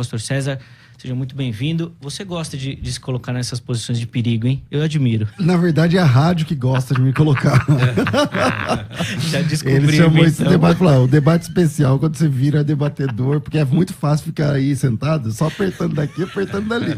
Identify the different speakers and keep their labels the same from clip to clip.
Speaker 1: Pastor César, seja muito bem-vindo. Você gosta de se colocar nessas posições de perigo, hein? Eu admiro.
Speaker 2: Na verdade, é a rádio que gosta de me colocar.
Speaker 1: Já descobri.
Speaker 2: Ele chamou esse debate, falou, o debate especial, quando você vira debatedor, porque é muito fácil ficar aí sentado, só apertando daqui, apertando dali.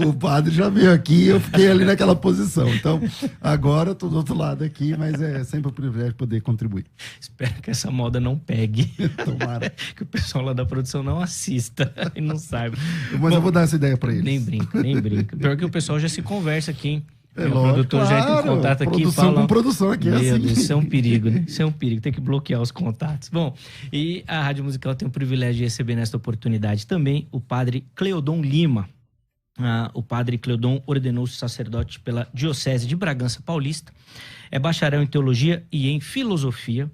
Speaker 2: O padre já veio aqui, eu fiquei ali naquela posição. Então, agora eu tô do outro lado aqui, mas é sempre um privilégio poder contribuir.
Speaker 1: Espero que essa moda não pegue.
Speaker 2: Tomara.
Speaker 1: Que o pessoal lá da produção não assista e não saiba.
Speaker 2: Mas eu vou dar essa ideia pra eles.
Speaker 1: Nem brinca, nem brinca. Pior que o pessoal já se conversa aqui, hein?
Speaker 2: É
Speaker 1: o
Speaker 2: lógico,
Speaker 1: produtor já entra em contato aqui e fala...
Speaker 2: com produção aqui é assim.
Speaker 1: Deus, isso é um perigo, né? Isso é um perigo, tem que bloquear os contatos. Bom, e a Rádio Musical tem o privilégio de receber nesta oportunidade também o padre Cleodon Lima. O padre Cleodon ordenou-se sacerdote pela Diocese de Bragança Paulista, é bacharel em Teologia e em Filosofia,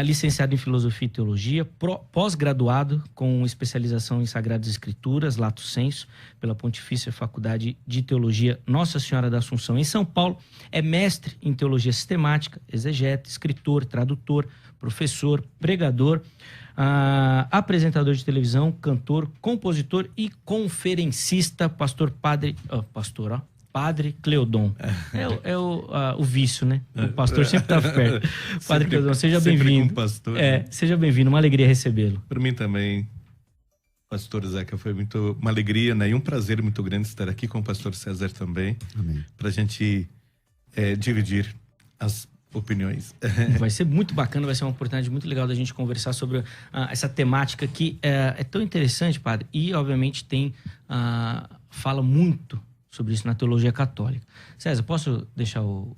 Speaker 1: licenciado em Filosofia e Teologia, pós-graduado com especialização em Sagradas Escrituras, Lato Sensu, pela Pontifícia Faculdade de Teologia Nossa Senhora da Assunção, em São Paulo. É mestre em Teologia Sistemática, exegeta, escritor, tradutor, professor, pregador, apresentador de televisão, cantor, compositor e conferencista, Padre Cleodon. É o vício, né? O pastor sempre está perto. Padre Cleodon, seja bem-vindo.
Speaker 3: Pastor,
Speaker 1: seja bem-vindo, uma alegria recebê-lo.
Speaker 3: Para mim também, pastor Zeca, foi uma alegria, né? E um prazer muito grande estar aqui com o pastor César também. Amém. Para a gente dividir as opiniões.
Speaker 1: Vai ser muito bacana, vai ser uma oportunidade muito legal da gente conversar sobre essa temática que é tão interessante, padre, e obviamente fala muito sobre isso na teologia católica. César, posso deixar o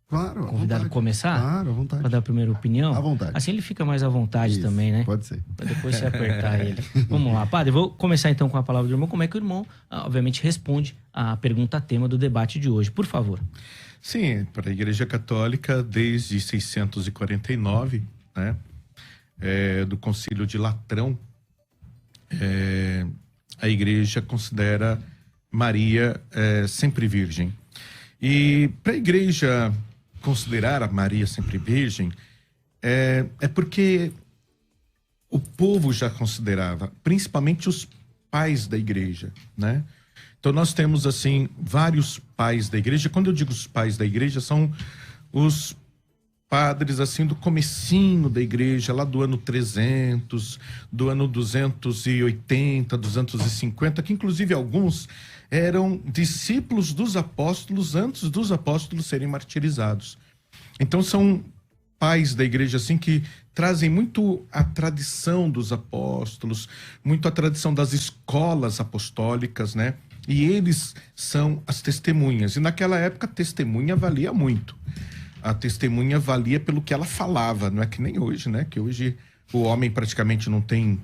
Speaker 2: claro,
Speaker 1: convidado começar?
Speaker 2: Claro, à vontade.
Speaker 1: Para dar a primeira opinião?
Speaker 2: À vontade.
Speaker 1: Assim ele fica mais à vontade
Speaker 2: isso,
Speaker 1: também, né?
Speaker 2: Pode ser.
Speaker 1: Para depois você apertar ele. Vamos lá, padre, vou começar então com a palavra do irmão. Como é que o irmão, obviamente, responde a pergunta tema do debate de hoje? Por favor.
Speaker 3: Sim, para a Igreja Católica, desde 649, né? Do Concílio de Latrão, a Igreja considera Maria sempre virgem. E para a Igreja considerar a Maria sempre virgem, é porque o povo já considerava, principalmente os pais da Igreja, né? Então nós temos, assim, vários pais da Igreja. Quando eu digo os pais da Igreja, são os padres, assim, do comecinho da Igreja, lá do ano 300, do ano 280, 250, que inclusive alguns eram discípulos dos apóstolos antes dos apóstolos serem martirizados. Então são pais da Igreja, assim, que trazem muito a tradição dos apóstolos, muito a tradição das escolas apostólicas, né? E eles são as testemunhas. E naquela época a testemunha valia muito. A testemunha valia pelo que ela falava, não é que nem hoje, né? Que hoje o homem praticamente não tem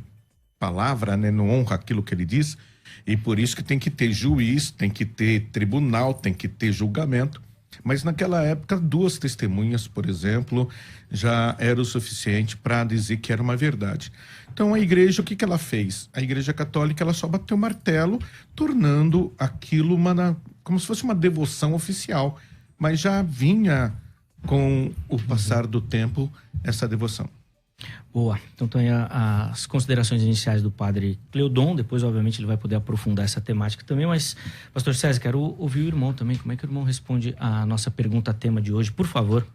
Speaker 3: palavra, né? Não honra aquilo que ele diz. E por isso que tem que ter juiz, tem que ter tribunal, tem que ter julgamento. Mas naquela época, 2 testemunhas, por exemplo, já era o suficiente para dizer que era uma verdade. Então a igreja, o que ela fez? A Igreja Católica, ela só bateu o martelo, tornando aquilo como se fosse uma devoção oficial. Mas já vinha, com o passar do tempo, essa devoção.
Speaker 1: Boa. Então tem as considerações iniciais do padre Cleodon. Depois, obviamente, ele vai poder aprofundar essa temática também. Mas, pastor César, quero ouvir o irmão também. Como é que o irmão responde a nossa pergunta tema de hoje? Por favor.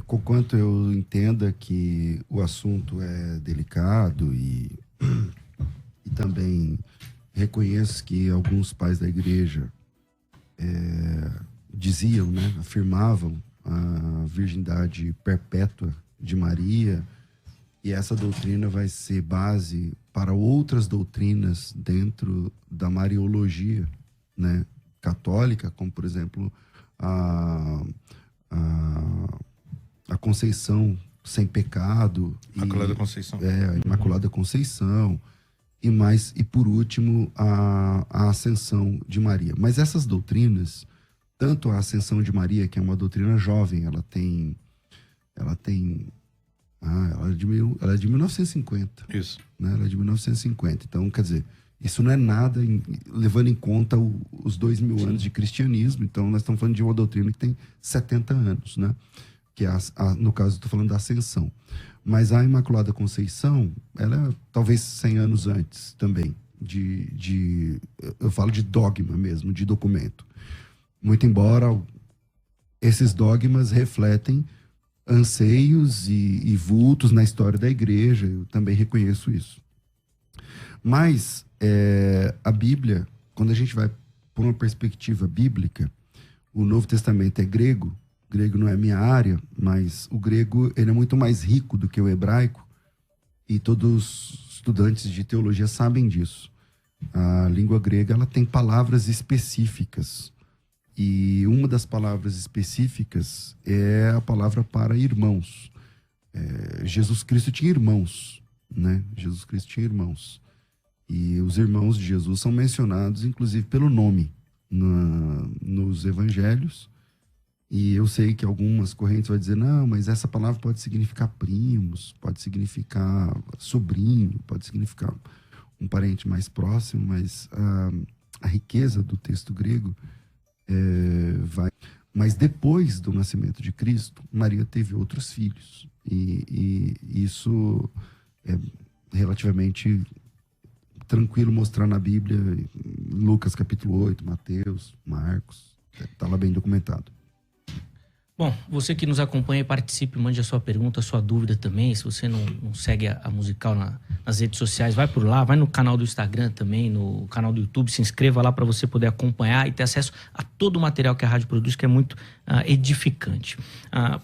Speaker 2: Conquanto eu entenda que o assunto é delicado e também reconheço que alguns pais da igreja diziam, né, afirmavam a virgindade perpétua de Maria, e essa doutrina vai ser base para outras doutrinas dentro da mariologia, né, católica, como por exemplo a Conceição sem pecado,
Speaker 3: Imaculada Conceição,
Speaker 2: a Imaculada Conceição, e por último a Ascensão de Maria. Mas essas doutrinas, tanto a Ascensão de Maria, que é uma doutrina jovem, ela é de 1950.
Speaker 3: Isso.
Speaker 2: Né? Ela é de 1950. Então, quer dizer, isso não é nada levando em conta os 2000 anos de cristianismo. Então, nós estamos falando de uma doutrina que tem 70 anos, né? que é no caso, estou falando da Ascensão. Mas a Imaculada Conceição, ela é talvez 100 anos antes também, eu falo de dogma mesmo, de documento. Muito embora esses dogmas refletem anseios e vultos na história da igreja, eu também reconheço isso. Mas a Bíblia, quando a gente vai por uma perspectiva bíblica, o Novo Testamento é grego não é a minha área, mas o grego ele é muito mais rico do que o hebraico, e todos os estudantes de teologia sabem disso. A língua grega ela tem palavras específicas, e uma das palavras específicas é a palavra para irmãos. Jesus Cristo tinha irmãos, né? Jesus Cristo tinha irmãos. E os irmãos de Jesus são mencionados, inclusive, pelo nome nos evangelhos. E eu sei que algumas correntes vão dizer, não, mas essa palavra pode significar primos, pode significar sobrinho, pode significar um parente mais próximo, mas a riqueza do texto grego vai... Mas depois do nascimento de Cristo, Maria teve outros filhos. E isso é relativamente tranquilo mostrar na Bíblia, Lucas capítulo 8, Mateus, Marcos, está lá bem documentado.
Speaker 1: Bom, você que nos acompanha, participe, mande a sua pergunta, a sua dúvida também. Se você não segue a Musical nas redes sociais, vai por lá, vai no canal do Instagram também, no canal do YouTube, se inscreva lá para você poder acompanhar e ter acesso a todo o material que a rádio produz, que é muito edificante.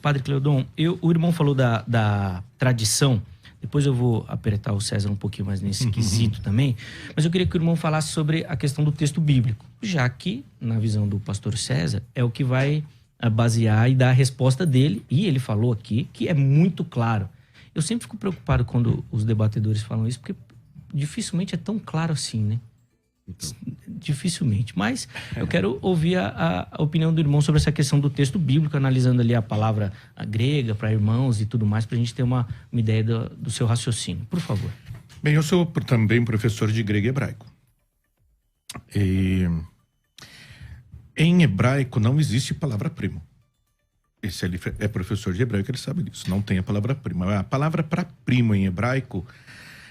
Speaker 1: Padre Cleodon, o irmão falou da tradição, depois eu vou apertar o César um pouquinho mais nesse quesito também, mas eu queria que o irmão falasse sobre a questão do texto bíblico, já que, na visão do pastor César, é o que vai basear e dar a resposta dele, e ele falou aqui que é muito claro. Eu sempre fico preocupado quando os debatedores falam isso, porque dificilmente é tão claro assim, né? Então. Dificilmente. Mas eu quero ouvir a opinião do irmão sobre essa questão do texto bíblico, analisando ali a palavra grega para irmãos e tudo mais, para a gente ter uma ideia do seu raciocínio. Por favor.
Speaker 3: Bem, eu sou também professor de grego e hebraico. Em hebraico não existe palavra primo. Esse ele é professor de hebraico, ele sabe disso. Não tem a palavra prima. A palavra para primo em hebraico,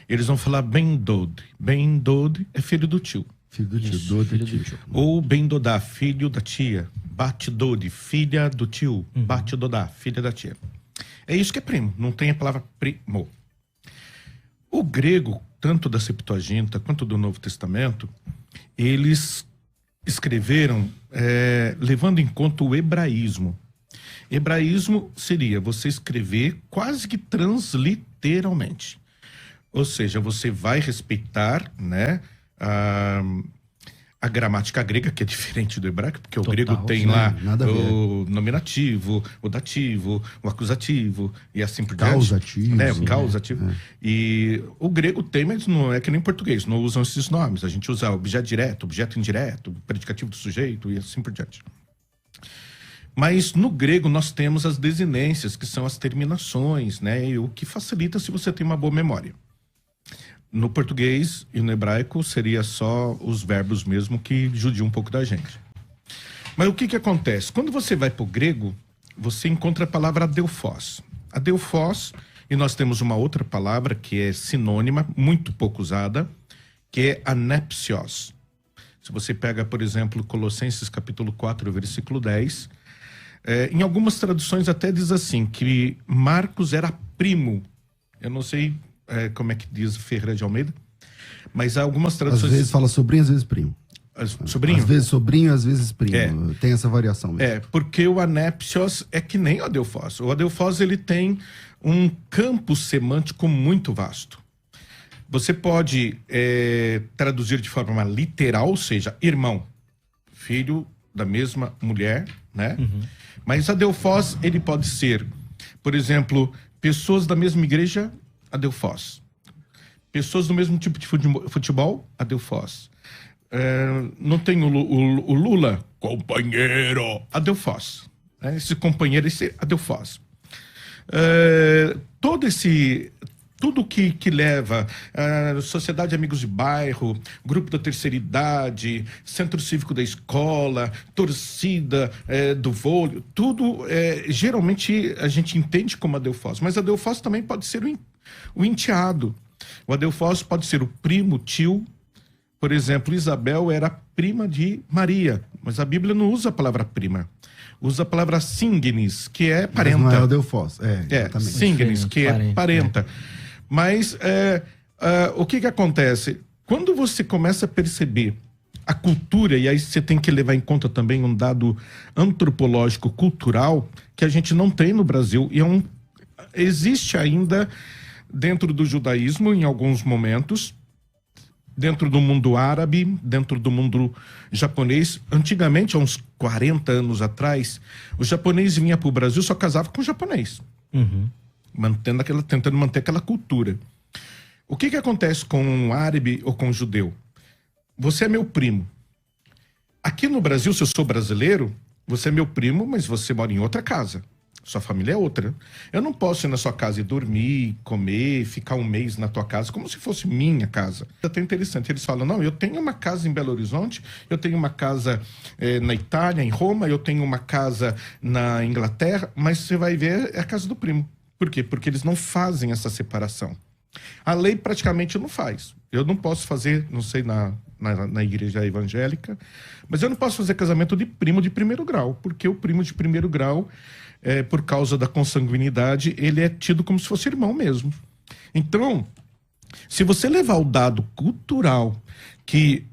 Speaker 3: eles vão falar ben-dod. Ben-dod é filho do tio.
Speaker 2: Filho do tio, do tio.
Speaker 3: Ou ben-dodá, filho da tia. Bat-dod, filha do tio. Bat-dodá, filha da tia. É isso que é primo. Não tem a palavra primo. O grego, tanto da Septuaginta quanto do Novo Testamento, eles escreveram levando em conta o hebraísmo. Hebraísmo seria você escrever quase que transliteralmente. Ou seja, você vai respeitar, né, a gramática grega, que é diferente do hebraico, porque o grego tem lá o nominativo, o dativo, o acusativo e assim por diante.
Speaker 2: Causativo.
Speaker 3: Né, o causativo. E o grego tem, mas não é que nem português, não usam esses nomes. A gente usa objeto direto, objeto indireto, predicativo do sujeito e assim por diante. Mas no grego nós temos as desinências, que são as terminações, né, e o que facilita se você tem uma boa memória. No português e no hebraico seria só os verbos mesmo, que judiam um pouco da gente. Mas o que acontece? Quando você vai para o grego, você encontra a palavra adelphos. Adelphos, e nós temos uma outra palavra que é sinônima, muito pouco usada, que é anepsios. Se você pega, por exemplo, Colossenses capítulo 4, versículo 10, em algumas traduções até diz assim, que Marcos era primo. Eu não sei como é que diz Ferreira de Almeida, mas há algumas traduções...
Speaker 2: Às vezes fala sobrinho, às vezes primo.
Speaker 3: Sobrinho?
Speaker 2: Às vezes sobrinho, às vezes primo. Tem essa variação mesmo.
Speaker 3: Porque o anepsios é que nem o adelphos. O adelphos, ele tem um campo semântico muito vasto. Você pode traduzir de forma literal, ou seja, irmão, filho da mesma mulher, né? Mas adelphos, ele pode ser, por exemplo, pessoas da mesma igreja, adelphos. Pessoas do mesmo tipo de futebol, adelphos. Não tem o Lula, companheiro, adelphos. Esse companheiro, esse adelphos. Todo esse tudo que leva, Sociedade Amigos de Bairro, Grupo da Terceira Idade, Centro Cívico da Escola, torcida do vôlei, tudo, geralmente a gente entende como adelfós, mas adelfós também pode ser o enteado. O adelfós pode ser o primo, tio. Por exemplo, Isabel era prima de Maria, mas a Bíblia não usa a palavra prima. Usa a palavra singnis, que é parenta.
Speaker 2: Mas não é adelfós, exatamente.
Speaker 3: Singnis, que é parenta. Mas o que acontece? Quando você começa a perceber a cultura, e aí você tem que levar em conta também um dado antropológico cultural que a gente não tem no Brasil, e existe ainda dentro do judaísmo em alguns momentos, dentro do mundo árabe, dentro do mundo japonês. Antigamente, há uns 40 anos atrás, o japonês vinha para o Brasil, só casava com o japonês. Tentando manter aquela cultura. O que acontece com um árabe ou com um judeu? Você é meu primo. Aqui no Brasil, se eu sou brasileiro, você é meu primo, mas você mora em outra casa. Sua família é outra. Eu não posso ir na sua casa e dormir, comer, ficar um mês na tua casa, como se fosse minha casa. É até interessante. Eles falam, não, eu tenho uma casa em Belo Horizonte, eu tenho uma casa na Itália, em Roma, eu tenho uma casa na Inglaterra, mas você vai ver, é a casa do primo. Por quê? Porque eles não fazem essa separação. A lei praticamente não faz. Eu não posso fazer, não sei, na igreja evangélica, mas eu não posso fazer casamento de primo de primeiro grau, porque o primo de primeiro grau, por causa da consanguinidade, ele é tido como se fosse irmão mesmo. Então, se você levar o dado cultural que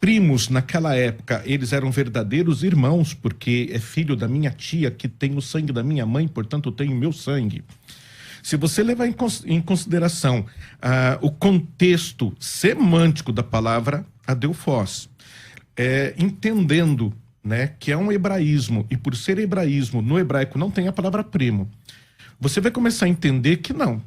Speaker 3: primos naquela época, eles eram verdadeiros irmãos, porque é filho da minha tia que tem o sangue da minha mãe, portanto tem o meu sangue. Se você levar em consideração o contexto semântico da palavra adelfós, entendendo, né, que é um hebraísmo, e por ser hebraísmo, no hebraico não tem a palavra primo, você vai começar a entender que não.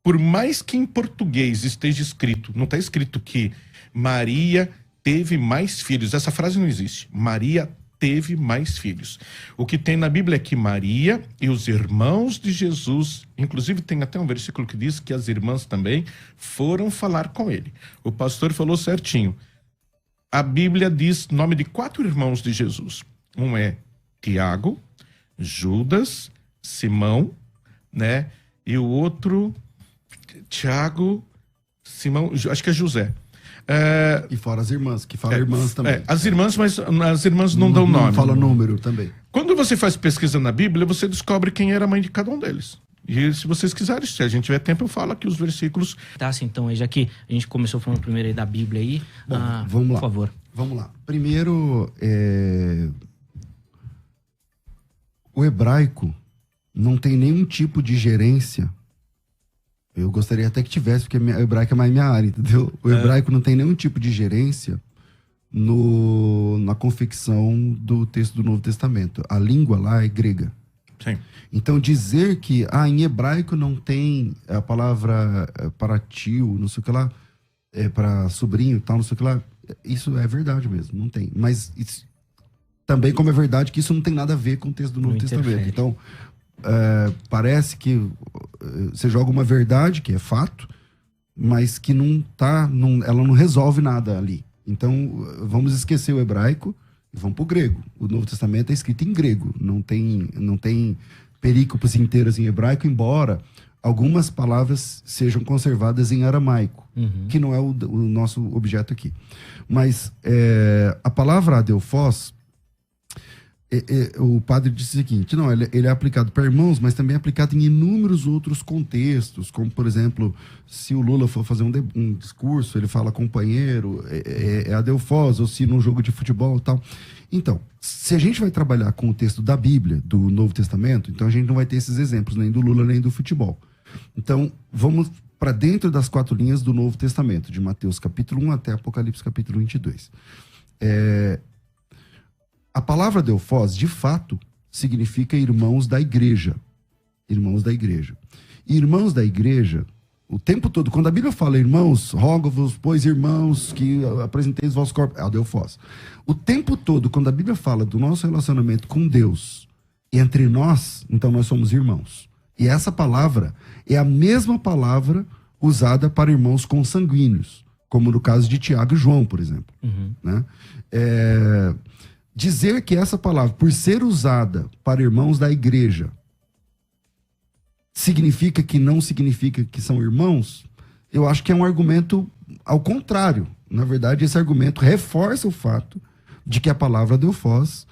Speaker 3: Por mais que em português esteja escrito, não está escrito que Maria teve mais filhos. Essa frase não existe. Maria teve mais filhos. O que tem na Bíblia é que Maria e os irmãos de Jesus, inclusive tem até um versículo que diz que as irmãs também foram falar com ele. O pastor falou certinho. A Bíblia diz o nome de 4 irmãos de Jesus. Um é Tiago, Judas, Simão, né? E o outro, Tiago, Simão, acho que é José.
Speaker 2: E fora as irmãs, que falam irmãs também.
Speaker 3: As irmãs, mas as irmãs não dão nome.
Speaker 2: Não fala número também.
Speaker 3: Quando você faz pesquisa na Bíblia, você descobre quem era a mãe de cada um deles. E se vocês quiserem, se a gente tiver tempo, eu falo aqui os versículos.
Speaker 1: Tá, assim, então, já que a gente começou falando primeiro aí da Bíblia aí,
Speaker 2: bom, vamos lá.
Speaker 1: Por favor.
Speaker 2: Vamos lá. Primeiro, o hebraico não tem nenhum tipo de gerência. Eu gostaria até que tivesse, porque o hebraico é mais minha área, entendeu? O hebraico não tem nenhum tipo de gerência na confecção do texto do Novo Testamento. A língua lá é grega.
Speaker 3: Sim.
Speaker 2: Então, dizer que em hebraico não tem a palavra para tio, não sei o que lá, para sobrinho e tal, não sei o que lá, isso é verdade mesmo, não tem. Mas isso, também como é verdade que isso não tem nada a ver com o texto do Novo Testamento. Então, parece que você joga uma verdade, que é fato, mas que ela não resolve nada ali. Então, vamos esquecer o hebraico e vamos pro grego. O Novo Testamento é escrito em grego, não tem perícopes inteiras em hebraico, embora algumas palavras sejam conservadas em aramaico, que não é o nosso objeto aqui. Mas a palavra adelfós, o padre disse o seguinte, não, ele é aplicado para irmãos, mas também é aplicado em inúmeros outros contextos, como, por exemplo, se o Lula for fazer um discurso, ele fala companheiro, é adelfós, ou se num jogo de futebol e tal. Então, se a gente vai trabalhar com o texto da Bíblia, do Novo Testamento, então a gente não vai ter esses exemplos, nem do Lula, nem do futebol. Então, vamos para dentro das 4 linhas do Novo Testamento, de Mateus capítulo 1 até Apocalipse capítulo 22. A palavra adelfós, de fato, significa irmãos da igreja. Irmãos da igreja. E irmãos da igreja, o tempo todo, quando a Bíblia fala irmãos, rogo-vos, pois irmãos, que apresenteis vossos corpos, é adelfós. O tempo todo, quando a Bíblia fala do nosso relacionamento com Deus, entre nós, então nós somos irmãos. E essa palavra é a mesma palavra usada para irmãos consanguíneos, como no caso de Tiago e João, por exemplo. Né? Dizer que essa palavra, por ser usada para irmãos da igreja, significa que não significa que são irmãos, eu acho que é um argumento ao contrário. Na verdade, esse argumento reforça o fato de que a palavra adelphos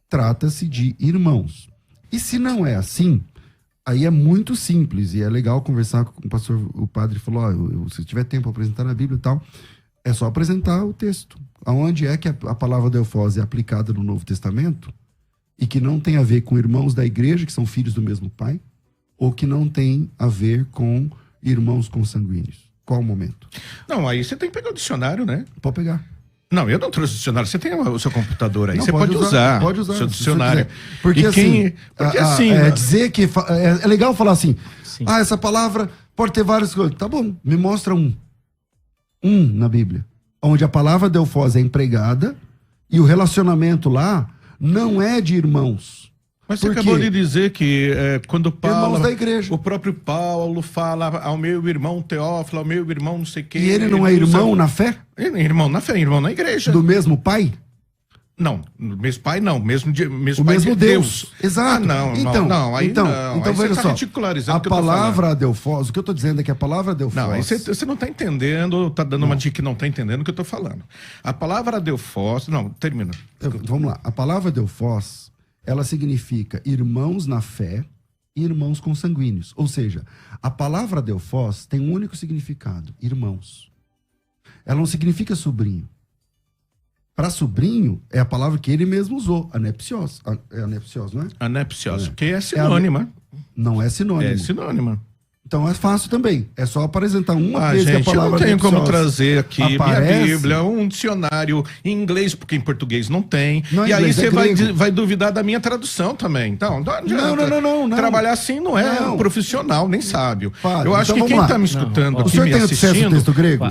Speaker 2: trata-se de irmãos. E se não é assim, aí é muito simples, e é legal conversar com o pastor. O padre falou, se tiver tempo para apresentar na Bíblia e tal, é só apresentar o texto. Aonde é que a palavra adelphos é aplicada no Novo Testamento e que não tem a ver com irmãos da igreja, que são filhos do mesmo pai, ou que não tem a ver com irmãos consanguíneos. Qual o momento?
Speaker 3: Não, aí você tem que pegar o dicionário, né?
Speaker 2: Pode pegar.
Speaker 3: Não, eu não trouxe o dicionário. Você tem o seu computador aí.
Speaker 2: Não,
Speaker 3: você pode usar.
Speaker 2: Pode usar
Speaker 3: o seu dicionário.
Speaker 2: Porque
Speaker 3: E
Speaker 2: assim, dizer que... É legal falar assim,
Speaker 1: Sim.
Speaker 2: essa palavra pode ter várias coisas. Tá bom, me mostra um. Um na Bíblia. Onde a palavra adelphos é empregada e o relacionamento lá não é de irmãos.
Speaker 3: Mas você
Speaker 2: Por
Speaker 3: acabou
Speaker 2: quê?
Speaker 3: de dizer que quando Paulo...
Speaker 2: Irmãos da igreja.
Speaker 3: O próprio Paulo fala ao meu irmão Teófilo, ao meu irmão não sei quem...
Speaker 2: E ele não é irmão na fé?
Speaker 3: Irmão na fé, irmão na igreja.
Speaker 2: Do mesmo pai?
Speaker 3: Não, mesmo pai não, mesmo
Speaker 2: O
Speaker 3: pai
Speaker 2: mesmo
Speaker 3: de
Speaker 2: Deus. Exato.
Speaker 3: Então, aí
Speaker 2: então
Speaker 3: aí
Speaker 2: veja
Speaker 3: você tá
Speaker 2: só.
Speaker 3: ridicularizando
Speaker 2: A
Speaker 3: o que eu tô
Speaker 2: palavra
Speaker 3: falando.
Speaker 2: adelphos, o que eu tô dizendo é que a palavra adelphos...
Speaker 3: Não, aí você não tá entendendo, tá dando uma dica que não tá entendendo o que eu tô falando. A palavra adelphos... Não, termina.
Speaker 2: Vamos lá. A palavra adelphos, ela significa irmãos na fé e irmãos consanguíneos. Ou seja, a palavra adelphos tem um único significado, irmãos. Ela não significa sobrinho. Para sobrinho, é a palavra que ele mesmo usou, anepsios. É anepsios, não é?
Speaker 3: Anepsios, que é sinônima.
Speaker 2: Não é sinônimo.
Speaker 3: É sinônima.
Speaker 2: Então é fácil também. É só apresentar uma vez
Speaker 3: gente,
Speaker 2: que a palavra
Speaker 3: eu não tenho como
Speaker 2: anepsios
Speaker 3: trazer aqui
Speaker 2: aparece.
Speaker 3: minha Bíblia, um dicionário em inglês, porque em português não tem.
Speaker 2: Não é
Speaker 3: E aí
Speaker 2: inglês,
Speaker 3: você
Speaker 2: é
Speaker 3: vai,
Speaker 2: grego.
Speaker 3: vai duvidar da minha tradução também. Então, não adianta.
Speaker 2: Não.
Speaker 3: Trabalhar assim não é
Speaker 2: Não.
Speaker 3: profissional, nem sábio.
Speaker 2: Padre,
Speaker 3: Eu acho
Speaker 2: então
Speaker 3: que quem
Speaker 2: vamos lá.
Speaker 3: está me escutando
Speaker 1: Não, ó.
Speaker 2: O
Speaker 3: aqui,
Speaker 2: senhor
Speaker 3: me
Speaker 2: tem acesso ao
Speaker 3: assistindo,
Speaker 2: texto grego?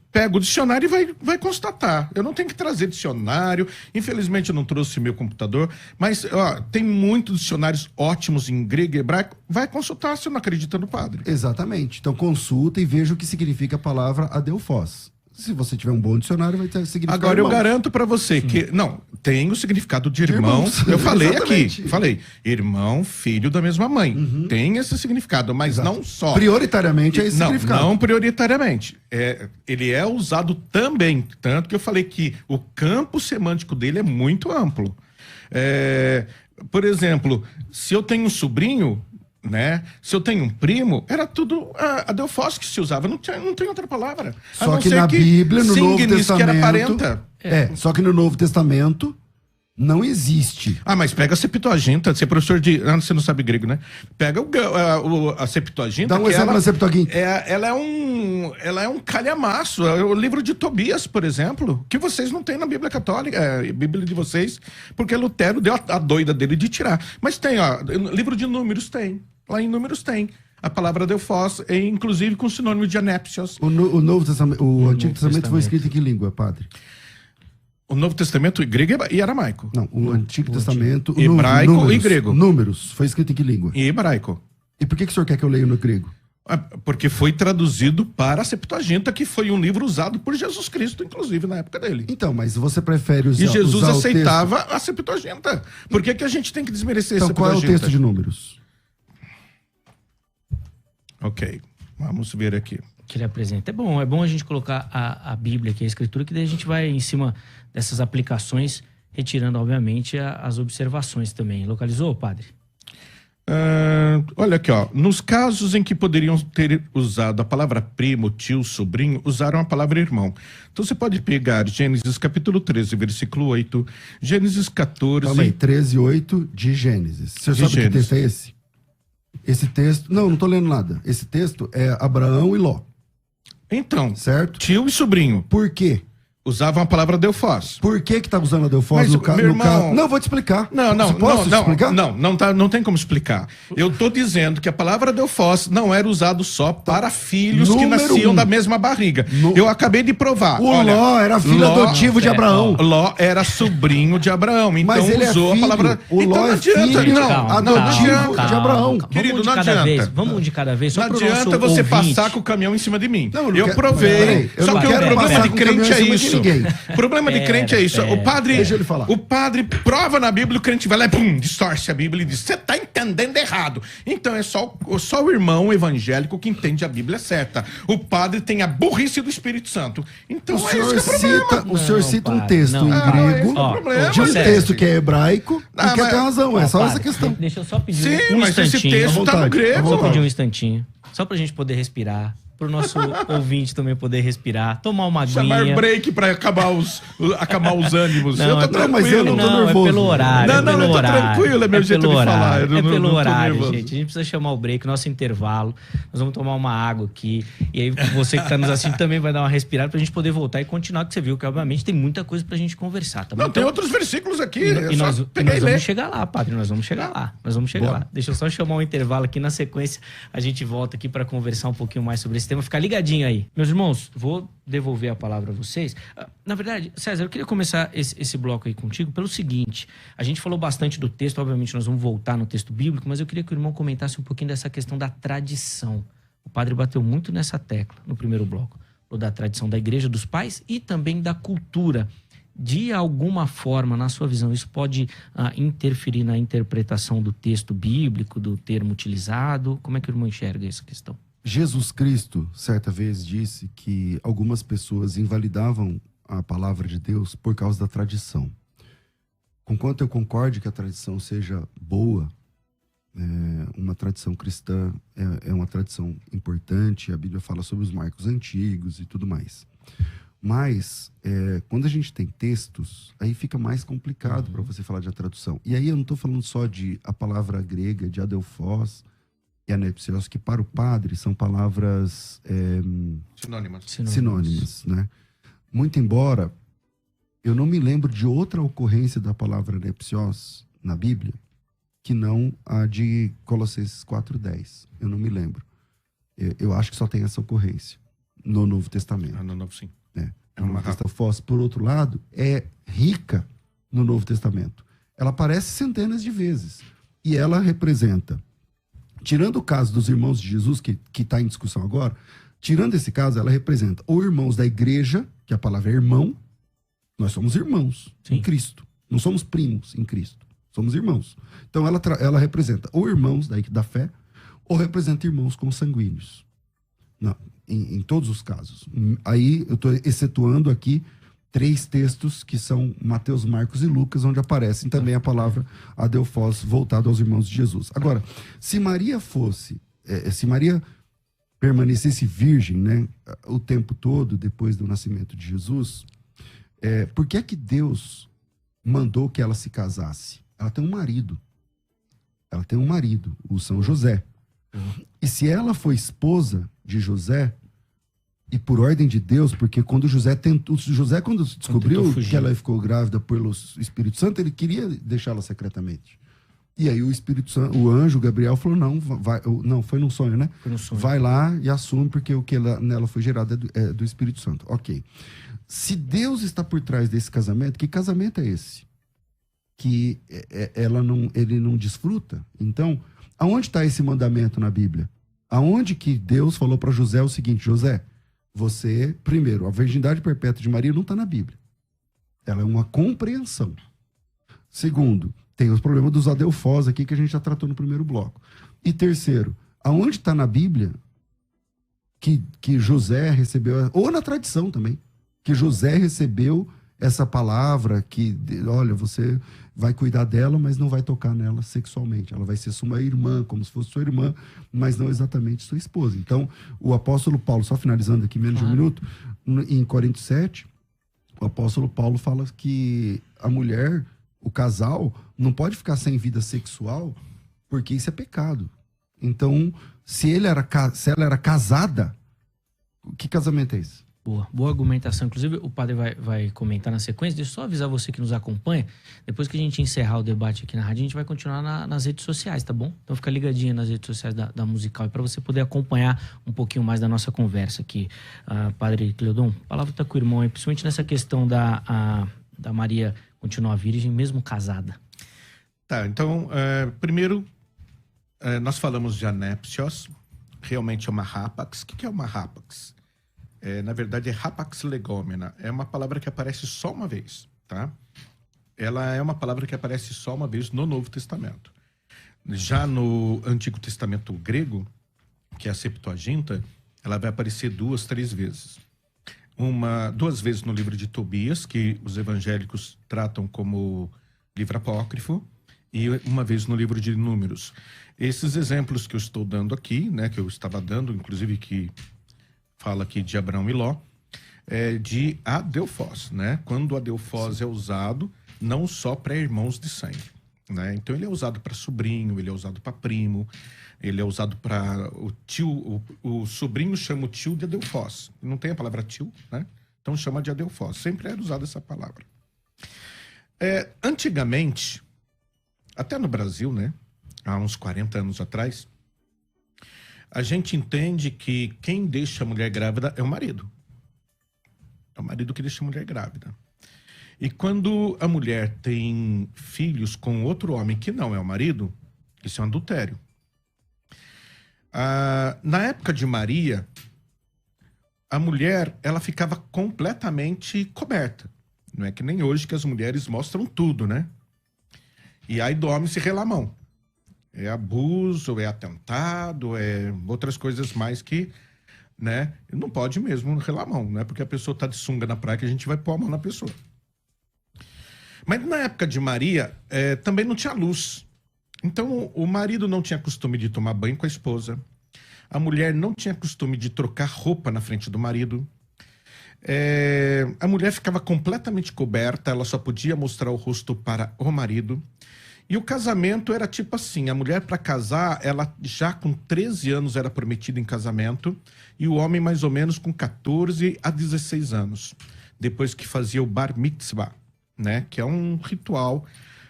Speaker 3: pega o dicionário e vai constatar. Eu não tenho que trazer dicionário. Infelizmente, eu não trouxe meu computador. Mas tem muitos dicionários ótimos em grego e hebraico. Vai consultar se não acredita no padre.
Speaker 2: Exatamente. Então consulta e veja o que significa a palavra adelphos. Se você tiver um bom dicionário, vai ter significado
Speaker 3: Agora, eu
Speaker 2: irmãos.
Speaker 3: garanto pra você que... Não, tem o significado de irmão.
Speaker 2: irmãos.
Speaker 3: Eu falei
Speaker 2: Exatamente.
Speaker 3: aqui. Falei, irmão, filho da mesma mãe. Tem esse significado, mas
Speaker 2: Exato.
Speaker 3: não só.
Speaker 2: Prioritariamente é esse significado.
Speaker 3: Não prioritariamente. Ele é usado também. Tanto que eu falei que o campo semântico dele é muito amplo. Por exemplo, se eu tenho um sobrinho... Né? Se eu tenho um primo, era tudo adelphos que se usava, não tem outra palavra. A
Speaker 2: Só
Speaker 3: não
Speaker 2: que
Speaker 3: ser
Speaker 2: na Bíblia, no Novo
Speaker 3: signis, que era
Speaker 2: Testamento...
Speaker 3: parenta.
Speaker 2: Só que no Novo Testamento não existe.
Speaker 3: Mas pega a Septuaginta, você é professor de... você não sabe grego, né? Pega a Septuaginta...
Speaker 2: Dá um exemplo na Septuaginta.
Speaker 3: Ela é um calhamaço. É o livro de Tobias, por exemplo, que vocês não têm na Bíblia Católica, a Bíblia de vocês, porque Lutero deu a doida dele de tirar. Mas tem, livro de Números tem. Lá em Números tem. A palavra adelphos, inclusive com sinônimo de anepsios.
Speaker 2: O Novo Testamento, o Antigo Testamento foi escrito em que língua, padre?
Speaker 3: O Novo Testamento grego e aramaico.
Speaker 2: Não, o Antigo Testamento...
Speaker 3: Hebraico
Speaker 2: Números,
Speaker 3: e grego.
Speaker 2: Números, foi escrito em que língua?
Speaker 3: E hebraico.
Speaker 2: E por que o senhor quer que eu leia no grego?
Speaker 3: Porque foi traduzido para a Septuaginta, que foi um livro usado por Jesus Cristo, inclusive, na época dele.
Speaker 2: Então, mas você prefere usar
Speaker 3: E Jesus
Speaker 2: usar
Speaker 3: aceitava a Septuaginta. Por que a gente tem que desmerecer
Speaker 2: Então,
Speaker 3: a
Speaker 2: qual é o
Speaker 3: Septuaginta?
Speaker 2: texto de Números?
Speaker 3: Ok, vamos ver aqui.
Speaker 1: Que ele apresenta. É bom a gente colocar a Bíblia aqui, a Escritura, que daí a gente vai em cima dessas aplicações, retirando, obviamente, as observações também. Localizou, padre?
Speaker 3: Olha aqui, nos casos em que poderiam ter usado a palavra primo, tio, sobrinho, usaram a palavra irmão. Então você pode pegar Gênesis capítulo 13, versículo 8, Gênesis 14...
Speaker 2: Calma aí, 13:8 de Gênesis. Você
Speaker 3: De
Speaker 2: sabe que
Speaker 3: Gênesis.
Speaker 2: texto é esse? Esse texto... Não tô lendo nada. Esse texto é Abraão e Ló,
Speaker 3: Então,
Speaker 2: certo?
Speaker 3: tio e sobrinho.
Speaker 2: Por quê?
Speaker 3: Usavam a palavra Delfós.
Speaker 2: Por que tá usando a Delfós
Speaker 3: Mas,
Speaker 2: no caso?
Speaker 3: meu irmão-
Speaker 2: Não, vou te explicar. Posso explicar?
Speaker 3: Não tem como explicar. Eu tô dizendo que a palavra Delfós não era usado só para filhos que
Speaker 2: Número
Speaker 3: nasciam
Speaker 2: um.
Speaker 3: da mesma barriga. Eu acabei de provar.
Speaker 2: O Ló era filho adotivo de Abraão.
Speaker 3: Ló era sobrinho de Abraão, então
Speaker 2: Mas ele é
Speaker 3: usou
Speaker 2: filho.
Speaker 3: a palavra...
Speaker 2: O
Speaker 3: então
Speaker 2: Ló
Speaker 3: não
Speaker 2: é
Speaker 3: adianta.
Speaker 2: filho
Speaker 3: Não
Speaker 2: adotivo de Abraão.
Speaker 3: Querido, não
Speaker 1: Vamos
Speaker 3: adianta.
Speaker 1: um de cada vez. Só
Speaker 3: Não
Speaker 1: pro
Speaker 3: adianta
Speaker 1: nosso
Speaker 3: você
Speaker 1: ouvinte.
Speaker 3: passar com o caminhão em cima de mim.
Speaker 2: Não, eu não
Speaker 3: eu
Speaker 2: quero-
Speaker 3: provei.
Speaker 2: Peraí, eu
Speaker 3: Só
Speaker 2: não
Speaker 3: que o
Speaker 2: quero
Speaker 3: problema
Speaker 2: passar
Speaker 3: de
Speaker 2: com o caminhão
Speaker 3: crente
Speaker 2: em
Speaker 3: é
Speaker 2: cima de
Speaker 3: isso.
Speaker 2: ninguém.
Speaker 3: O problema de crente é isso. O padre,
Speaker 2: Deixa ele falar.
Speaker 3: o padre prova na Bíblia, o crente vai lá e pum, distorce a Bíblia e diz: você tá entendendo errado. Então é só o irmão evangélico que entende a Bíblia certa. O padre tem a burrice do Espírito Santo. Então
Speaker 2: O senhor
Speaker 3: esse que é o problema.
Speaker 2: o senhor cita um
Speaker 1: padre,
Speaker 2: texto
Speaker 1: não.
Speaker 2: em
Speaker 3: esse
Speaker 2: grego,
Speaker 3: é o problema,
Speaker 2: de um
Speaker 3: César.
Speaker 2: texto que é hebraico,
Speaker 3: Ah,
Speaker 2: e que
Speaker 3: mas-
Speaker 2: tem razão. É só
Speaker 1: Padre,
Speaker 2: essa questão.
Speaker 1: Deixa eu só pedir
Speaker 3: Sim,
Speaker 1: um
Speaker 3: mas esse
Speaker 1: instantinho.
Speaker 3: texto tá no
Speaker 2: vontade,
Speaker 3: grego.
Speaker 1: Só pedir um instantinho. Só pra gente poder respirar. Pro nosso ouvinte também poder respirar. Tomar uma
Speaker 3: Chamar
Speaker 1: aguinha.
Speaker 3: break pra acabar os ânimos.
Speaker 1: Não,
Speaker 3: eu tô
Speaker 1: é
Speaker 3: tranquilo.
Speaker 2: mas eu não tô
Speaker 1: Não,
Speaker 2: nervoso.
Speaker 1: é pelo horário.
Speaker 3: Não,
Speaker 1: é pelo
Speaker 3: eu tô
Speaker 1: horário.
Speaker 3: tranquilo, é meu jeito
Speaker 1: pelo
Speaker 3: de falar,
Speaker 1: horário,
Speaker 3: eu não-
Speaker 1: é pelo
Speaker 3: não tô
Speaker 1: horário,
Speaker 3: nervoso.
Speaker 1: gente. A gente precisa chamar o break, nosso intervalo. Nós vamos tomar uma água aqui. E aí você que tá nos assistindo também vai dar uma respirada pra gente poder voltar e continuar, que você viu que obviamente tem muita coisa pra gente conversar. Tá bom?
Speaker 3: Não, tem
Speaker 1: Então,
Speaker 3: outros versículos aqui.
Speaker 1: E
Speaker 3: é só
Speaker 1: nós
Speaker 3: pegar e ler.
Speaker 1: vamos chegar lá, padre. Nós vamos chegar lá. Nós vamos chegar
Speaker 2: Bora.
Speaker 1: lá. Deixa eu só chamar um intervalo aqui. Na sequência, a gente volta aqui para conversar um pouquinho mais sobre esse tema. Fica ligadinho aí. Meus irmãos, vou devolver a palavra a vocês. Na verdade, César, eu queria começar esse bloco aí contigo pelo seguinte. A gente falou bastante do texto. Obviamente, nós vamos voltar no texto bíblico, mas eu queria que o irmão comentasse um pouquinho dessa questão da tradição. O padre bateu muito nessa tecla no primeiro bloco. Falou da tradição da igreja, dos pais e também da cultura. De alguma forma, na sua visão, isso pode interferir na interpretação do texto bíblico, do termo utilizado? Como é que o irmão enxerga essa questão?
Speaker 2: Jesus Cristo, certa vez, disse que algumas pessoas invalidavam a palavra de Deus por causa da tradição. Conquanto eu concorde que a tradição seja boa, uma tradição cristã é uma tradição importante, a Bíblia fala sobre os marcos antigos e tudo mais. Mas, quando a gente tem textos, aí fica mais complicado para você falar de a tradução. E aí eu não estou falando só de a palavra grega, de adelphos e anepsios, que para o padre são palavras sinônimas, né? Muito embora eu não me lembro de outra ocorrência da palavra anepsios na Bíblia que não a de Colossenses 4:10. Eu não me lembro. Eu acho que só tem essa ocorrência no Novo Testamento.
Speaker 3: No Novo, sim.
Speaker 2: Adelphos, por outro lado, é rica no Novo Testamento. Ela aparece centenas de vezes. E ela representa, tirando o caso dos irmãos de Jesus, que está em discussão agora, tirando esse caso, ela representa ou irmãos da igreja, que a palavra é irmão, nós somos irmãos em Cristo. Não somos primos em Cristo. Somos irmãos. Então ela representa ou irmãos da fé, ou representa irmãos consanguíneos. Não, em todos os casos. Aí eu estou excetuando aqui 3 textos que são Mateus, Marcos e Lucas, onde aparecem também a palavra adelphos voltado aos irmãos de Jesus. Agora, se Maria permanecesse virgem, né, o tempo todo depois do nascimento de Jesus, por que é que Deus mandou que ela se casasse? Ela tem um marido. Ela tem um marido, o São José. E se ela foi esposa de José, e por ordem de Deus, porque quando José quando descobriu que ela ficou grávida pelo Espírito Santo, ele queria deixá-la secretamente. E aí o Espírito Santo, o anjo Gabriel falou: não, foi num sonho, né?
Speaker 1: Foi num sonho.
Speaker 2: Vai lá e assume, porque o que nela foi gerado é do Espírito Santo. Ok. Se Deus está por trás desse casamento, que casamento é esse? Que ele não desfruta? Então, aonde está esse mandamento na Bíblia? Aonde que Deus falou para José o seguinte: José, você, primeiro, a virgindade perpétua de Maria não está na Bíblia. Ela é uma compreensão. Segundo, tem os problemas dos adelphos aqui que a gente já tratou no primeiro bloco. E terceiro, aonde está na Bíblia que José recebeu, ou na tradição também, que José recebeu essa palavra que, olha, você vai cuidar dela, mas não vai tocar nela sexualmente. Ela vai ser sua irmã, como se fosse sua irmã, mas não exatamente sua esposa. Então, o apóstolo Paulo, só finalizando aqui menos de um minuto, em Coríntios 7, o apóstolo Paulo fala que a mulher, o casal, não pode ficar sem vida sexual, porque isso é pecado. Então, se ela era casada, que casamento é esse?
Speaker 1: Boa argumentação. Inclusive, o padre vai comentar na sequência. Deixa eu só avisar você que nos acompanha. Depois que a gente encerrar o debate aqui na rádio, a gente vai continuar nas redes sociais, tá bom? Então fica ligadinho nas redes sociais da Musical para você poder acompanhar um pouquinho mais da nossa conversa aqui. Padre Cleodon, a palavra está com o irmão aí, principalmente nessa questão da Maria continuar virgem, mesmo casada.
Speaker 3: Tá, então, primeiro, nós falamos de anépsios, realmente é uma rápax. O que é uma rápax? Na verdade, é rapax legomena. É uma palavra que aparece só uma vez, tá? Ela é uma palavra que aparece só uma vez no Novo Testamento. Já no Antigo Testamento grego, que é a Septuaginta, ela vai aparecer 2, 3 vezes. 2 vezes no livro de Tobias, que os evangélicos tratam como livro apócrifo, e uma vez no livro de Números. Esses exemplos que eu estou dando aqui, né, que eu estava dando, inclusive que fala aqui de Abraão e Ló, de adelfós, né? Quando o adelfós é usado não só para irmãos de sangue, né? Então ele é usado para sobrinho, ele é usado para primo, ele é usado para o tio, o sobrinho chama o tio de adelfós. Não tem a palavra tio, né? Então chama de adelfós. Sempre era usada essa palavra. Antigamente, até no Brasil, né? Há uns 40 anos atrás, a gente entende que quem deixa a mulher grávida é o marido. É o marido que deixa a mulher grávida. E quando a mulher tem filhos com outro homem que não é o marido, isso é um adultério. Na época de Maria, a mulher ela ficava completamente coberta. Não é que nem hoje que as mulheres mostram tudo, né? E aí do homem se relamão. É abuso, é atentado, é outras coisas mais que, né? Não pode mesmo relamão, né? Porque a pessoa tá de sunga na praia que a gente vai pôr a mão na pessoa. Mas na época de Maria, também não tinha luz. Então o marido não tinha costume de tomar banho com a esposa. A mulher não tinha costume de trocar roupa na frente do marido. A mulher ficava completamente coberta, ela só podia mostrar o rosto para o marido. E o casamento era tipo assim, a mulher para casar, ela já com 13 anos era prometida em casamento, e o homem mais ou menos com 14 a 16 anos, depois que fazia o bar mitzvah, né? Que é um ritual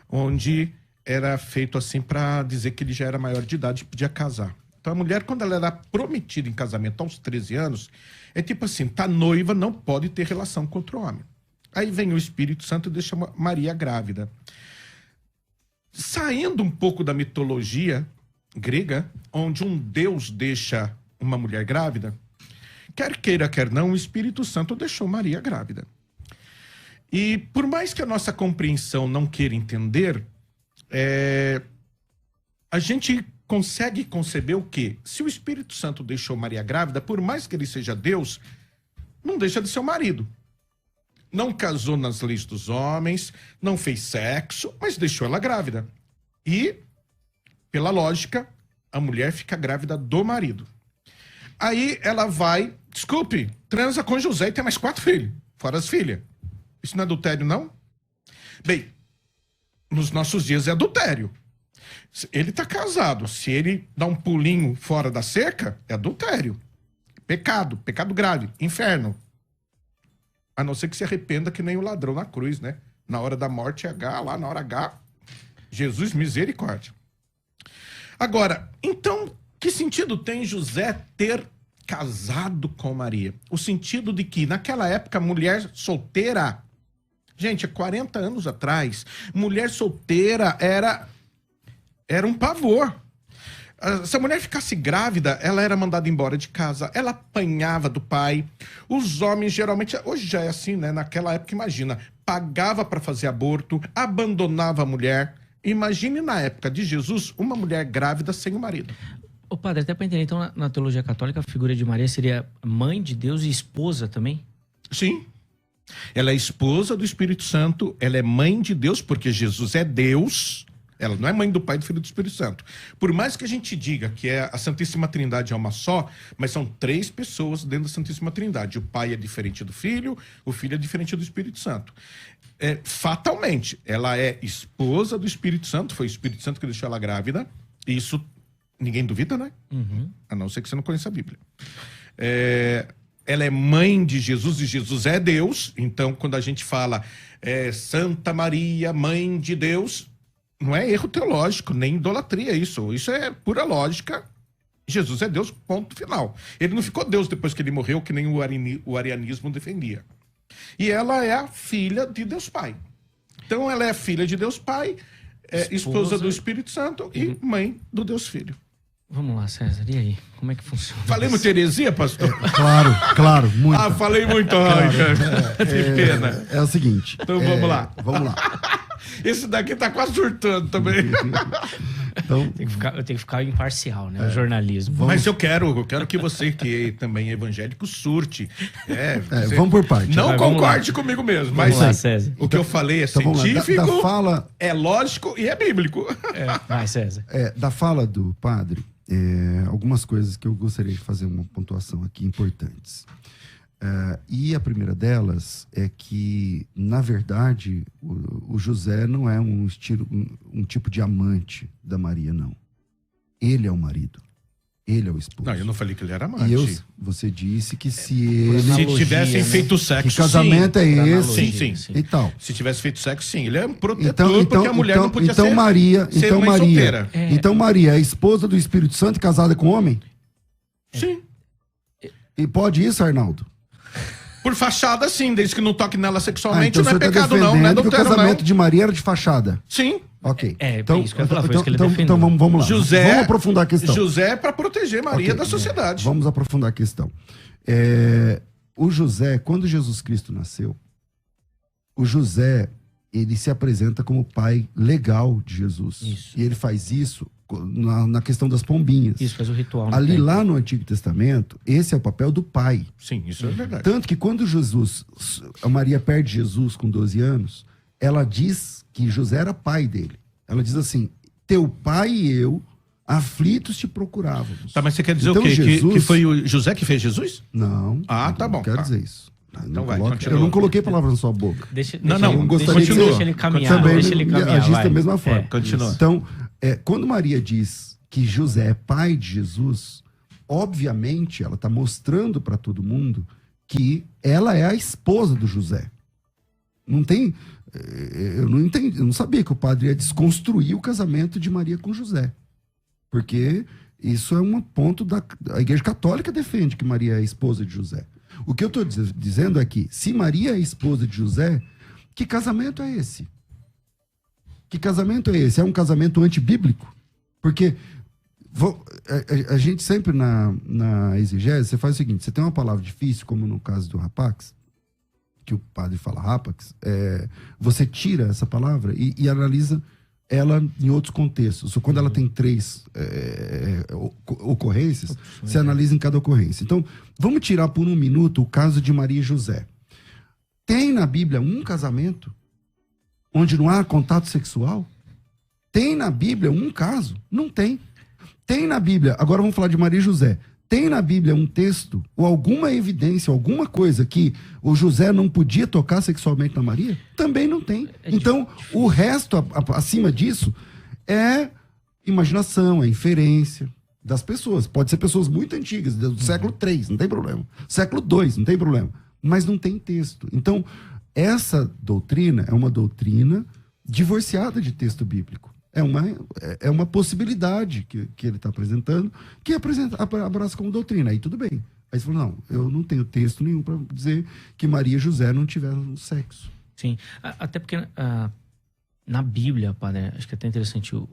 Speaker 3: onde era feito assim para dizer que ele já era maior de idade e podia casar. Então a mulher, quando ela era prometida em casamento aos 13 anos, é tipo assim, tá noiva, não pode ter relação com outro homem. Aí vem o Espírito Santo e deixa Maria grávida. Saindo um pouco da mitologia grega, onde um deus deixa uma mulher grávida, quer queira, quer não, o Espírito Santo deixou Maria grávida. E por mais que a nossa compreensão não queira entender, a gente consegue conceber o quê? Se o Espírito Santo deixou Maria grávida, por mais que ele seja Deus, não deixa de ser o marido. Não casou nas leis dos homens, não fez sexo, mas deixou ela grávida. E, pela lógica, a mulher fica grávida do marido. Aí ela vai, transa com José e tem mais 4 filhos, fora as filhas. Isso não é adultério, não? Bem, nos nossos dias é adultério. Ele está casado, se ele dá um pulinho fora da cerca, é adultério. Pecado grave, inferno. A não ser que se arrependa que nem o ladrão na cruz, né? Na hora da morte H, lá na hora H, Jesus, misericórdia. Agora, então, que sentido tem José ter casado com Maria? O sentido de que, naquela época, mulher solteira... Gente, há 40 anos atrás, mulher solteira era um pavor. Se a mulher ficasse grávida, ela era mandada embora de casa, ela apanhava do pai. Os homens, geralmente, hoje já é assim, né? Naquela época, imagina, pagava para fazer aborto, abandonava a mulher. Imagine na época de Jesus, uma mulher grávida sem o marido.
Speaker 1: Ô padre, até para entender, então, na teologia católica, a figura de Maria seria mãe de Deus e esposa também?
Speaker 3: Sim. Ela é esposa do Espírito Santo, ela é mãe de Deus, porque Jesus é Deus. Ela não é mãe do Pai, do Filho e do Espírito Santo. Por mais que a gente diga que a Santíssima Trindade é uma só, mas são 3 pessoas dentro da Santíssima Trindade. O Pai é diferente do Filho, o Filho é diferente do Espírito Santo. Fatalmente, ela é esposa do Espírito Santo, foi o Espírito Santo que deixou ela grávida. Isso ninguém duvida, né?
Speaker 1: Uhum.
Speaker 3: A não ser que você não conheça a Bíblia. ela é mãe de Jesus e Jesus é Deus. Então, quando a gente fala Santa Maria, mãe de Deus, não é erro teológico, nem idolatria isso. Isso é pura lógica. Jesus é Deus, ponto final. Ele não ficou Deus depois que ele morreu, que nem o arianismo defendia. E ela é a filha de Deus Pai. Então, ela é filha de Deus Pai, esposa do Espírito Santo e mãe do Deus Filho.
Speaker 1: Vamos lá, César, e aí? Como é que funciona?
Speaker 3: Falei muita heresia, pastor?
Speaker 2: Claro, muito.
Speaker 3: Ah, falei muito. Ai, que pena.
Speaker 2: É o seguinte.
Speaker 3: Então vamos lá.
Speaker 2: Vamos lá.
Speaker 3: Esse daqui tá quase surtando também.
Speaker 2: Então,
Speaker 1: Eu tenho que ficar imparcial, né? O jornalismo.
Speaker 3: Mas eu quero que você, que também é evangélico, surte.
Speaker 2: vamos por parte.
Speaker 3: Não
Speaker 1: Vai, vamos
Speaker 3: concorde comigo mesmo, mas
Speaker 1: Vamos lá, César.
Speaker 3: o que eu falei é
Speaker 2: Então, vamos lá.
Speaker 3: científico,
Speaker 2: Da fala,
Speaker 3: é lógico e é bíblico.
Speaker 1: Vai, César.
Speaker 2: da fala do padre, algumas coisas que eu gostaria de fazer uma pontuação aqui importantes. E a primeira delas é que, na verdade, o José não é um tipo de amante da Maria, não. Ele é o marido. Ele é o esposo.
Speaker 3: Não, eu não falei que ele era amante.
Speaker 2: E você disse que se ele...
Speaker 3: Se
Speaker 1: analogia,
Speaker 3: tivessem
Speaker 1: né?
Speaker 3: feito sexo,
Speaker 2: Que casamento
Speaker 3: sim.
Speaker 2: é esse?
Speaker 3: Sim.
Speaker 2: E tal.
Speaker 3: Se tivesse feito sexo, sim. Ele é um protetor, porque a mulher não podia ser
Speaker 2: Maria,
Speaker 3: mãe
Speaker 2: Maria,
Speaker 3: solteira.
Speaker 2: Então Maria é esposa do Espírito Santo e casada com homem?
Speaker 3: Sim.
Speaker 2: E pode isso, Arnaldo?
Speaker 3: Por fachada, sim. Desde que não toque nela sexualmente,
Speaker 2: então
Speaker 3: não é
Speaker 2: você tá
Speaker 3: pecado, não. Não é
Speaker 2: defendendo que o
Speaker 3: adultério,
Speaker 2: casamento
Speaker 3: não.
Speaker 2: de Maria era de fachada.
Speaker 3: Sim.
Speaker 2: Ok.
Speaker 1: Então, isso que eu ia falar, foi isso que ele defendeu.
Speaker 2: então vamos lá.
Speaker 3: José,
Speaker 2: vamos aprofundar a questão.
Speaker 3: José é para proteger Maria
Speaker 2: Ok.
Speaker 3: da sociedade.
Speaker 2: Vamos aprofundar a questão. O José, quando Jesus Cristo nasceu, o José, ele se apresenta como pai legal de Jesus.
Speaker 1: Isso.
Speaker 2: E ele faz isso na questão das pombinhas.
Speaker 1: Isso, faz o ritual.
Speaker 2: Ali lá no Antigo Testamento, esse é o papel do pai.
Speaker 3: Sim, isso é verdade.
Speaker 2: Tanto que quando a Maria perde Jesus com 12 anos, ela diz que José era pai dele. Ela diz assim, teu pai e eu, aflitos te procurávamos.
Speaker 3: Tá, mas você quer dizer
Speaker 2: Então,
Speaker 3: o quê?
Speaker 2: Jesus-
Speaker 3: Que foi o José que fez Jesus?
Speaker 2: Não.
Speaker 3: Ah, tá bom,
Speaker 2: Não quero
Speaker 3: tá.
Speaker 2: dizer isso.
Speaker 3: Então vai, continua.
Speaker 2: Eu não coloquei palavras na sua boca.
Speaker 3: Não,
Speaker 2: gostaria de
Speaker 1: deixa ele caminhar.
Speaker 2: Também
Speaker 1: Deixa ele caminhar,
Speaker 2: agiste
Speaker 1: vai.
Speaker 2: da mesma forma.
Speaker 3: Continua.
Speaker 2: Então, quando Maria diz que José é pai de Jesus, obviamente ela está mostrando para todo mundo que ela é a esposa do José. Não tem... Eu não entendi, eu não sabia que o padre ia desconstruir o casamento de Maria com José. Porque isso é um ponto a Igreja Católica defende que Maria é a esposa de José. O que eu estou dizendo é que, se Maria é a esposa de José, que casamento é esse? Que casamento é esse? É um casamento antibíblico? Porque a gente sempre na exegese, você faz o seguinte, você tem uma palavra difícil, como no caso do rapax, que o padre fala rapax, você tira essa palavra e analisa ela em outros contextos. Ou quando ela tem 3 ocorrências, você analisa em cada ocorrência. Então, vamos tirar por um minuto o caso de Maria e José. Tem na Bíblia um casamento onde não há contato sexual? Tem na Bíblia um caso? Não tem. Tem na Bíblia, agora vamos falar de Maria e José. Tem na Bíblia um texto ou alguma evidência, alguma coisa que o José não podia tocar sexualmente na Maria? Também não tem. Então, o resto acima disso é imaginação, é inferência das pessoas. Pode ser pessoas muito antigas, do século III, não tem problema. Século II, não tem problema. Mas não tem texto. Então, essa doutrina é uma doutrina divorciada de texto bíblico. É uma possibilidade que ele está apresentando, que abraça como doutrina. Aí tudo bem. Aí você falou, não, eu não tenho texto nenhum para dizer que Maria e José não tiveram sexo.
Speaker 1: Sim, até porque na Bíblia, padre, acho que é até interessante o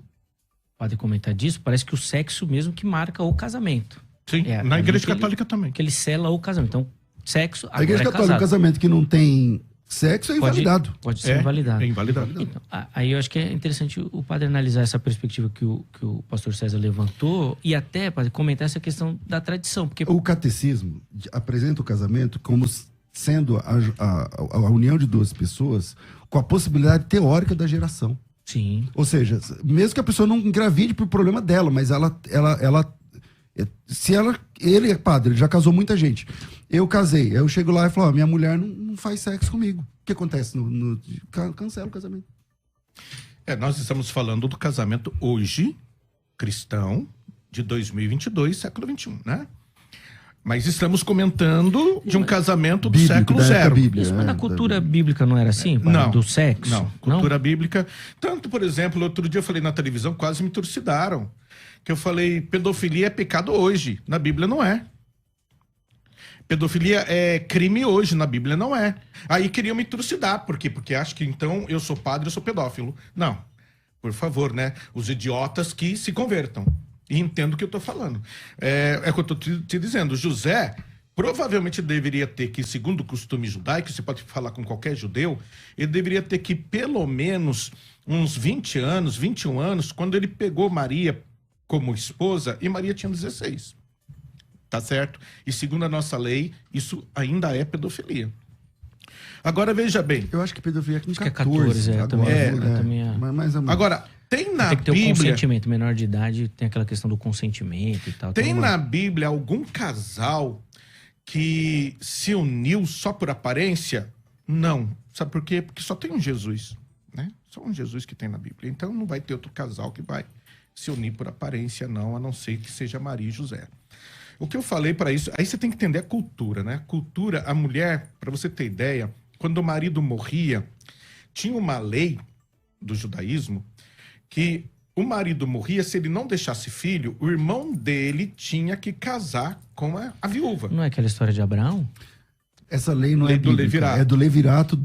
Speaker 1: padre comentar disso, parece que o sexo mesmo que marca o casamento.
Speaker 3: Sim, na Igreja Católica também.
Speaker 1: Que ele sela o casamento. Então, sexo,
Speaker 2: A Igreja Católica, um casamento que não tem sexo é invalidado.
Speaker 1: Pode ser invalidado.
Speaker 3: É invalidado.
Speaker 1: Então, aí eu acho que é interessante o padre analisar essa perspectiva que o pastor César levantou e até, padre, comentar essa questão da tradição. Porque
Speaker 2: O catecismo apresenta o casamento como sendo a união de 2 pessoas com a possibilidade teórica da geração.
Speaker 1: Sim.
Speaker 2: Ou seja, mesmo que a pessoa não engravide por problema dela, mas ele é padre, ele já casou muita gente. Eu casei, eu chego lá e falo, minha mulher não faz sexo comigo. O que acontece? Cancela o casamento.
Speaker 3: Nós estamos falando do casamento hoje, cristão, de 2022, século XXI, né? Mas estamos comentando de um casamento do
Speaker 2: Bíblico,
Speaker 3: século
Speaker 2: da época
Speaker 3: zero.
Speaker 2: bíblica.
Speaker 1: Isso, mas na cultura bíblica não era assim? Pai?
Speaker 3: Não.
Speaker 1: Do sexo?
Speaker 3: Não, cultura bíblica. Tanto, por exemplo, outro dia eu falei na televisão, quase me trucidaram. Que eu falei, pedofilia é pecado hoje. Na Bíblia não é. Pedofilia é crime hoje, na Bíblia não é. Aí queriam me trucidar. Por quê? Porque acho que então eu sou padre, eu sou pedófilo. Não. Por favor, né? Os idiotas que se convertam. E entendo o que eu tô falando. É o que eu tô te dizendo. José provavelmente deveria ter que, segundo o costume judaico, você pode falar com qualquer judeu, ele deveria ter que pelo menos uns 20 anos, 21 anos, quando ele pegou Maria como esposa, e Maria tinha 16. Tá certo? E segundo a nossa lei, isso ainda é pedofilia. Agora, veja bem.
Speaker 2: Eu acho que pedofilia é com
Speaker 1: Acho que é
Speaker 2: 14.
Speaker 1: 14,
Speaker 2: Agora,
Speaker 1: também é.
Speaker 2: Mas,
Speaker 3: Agora, tem na
Speaker 1: Tem que ter o
Speaker 3: Bíblia...
Speaker 1: consentimento. Menor de idade tem aquela questão do consentimento e tal.
Speaker 3: Tem
Speaker 1: uma-
Speaker 3: na Bíblia algum casal que se uniu só por aparência? Não. Sabe por quê? Porque só tem um Jesus, né? Só um Jesus que tem na Bíblia. Então não vai ter outro casal que vai se unir por aparência, não, a não ser que seja Maria e José. O que eu falei para isso... Aí você tem que entender a cultura, né? Cultura, a mulher, para você ter ideia, quando o marido morria, tinha uma lei do judaísmo que o marido morria, se ele não deixasse filho, o irmão dele tinha que casar com a viúva.
Speaker 1: Não é aquela história de Abraão?
Speaker 2: essa lei não
Speaker 3: Lei
Speaker 2: é
Speaker 3: do
Speaker 2: bíblica,
Speaker 3: Levirato.
Speaker 2: é do Levirato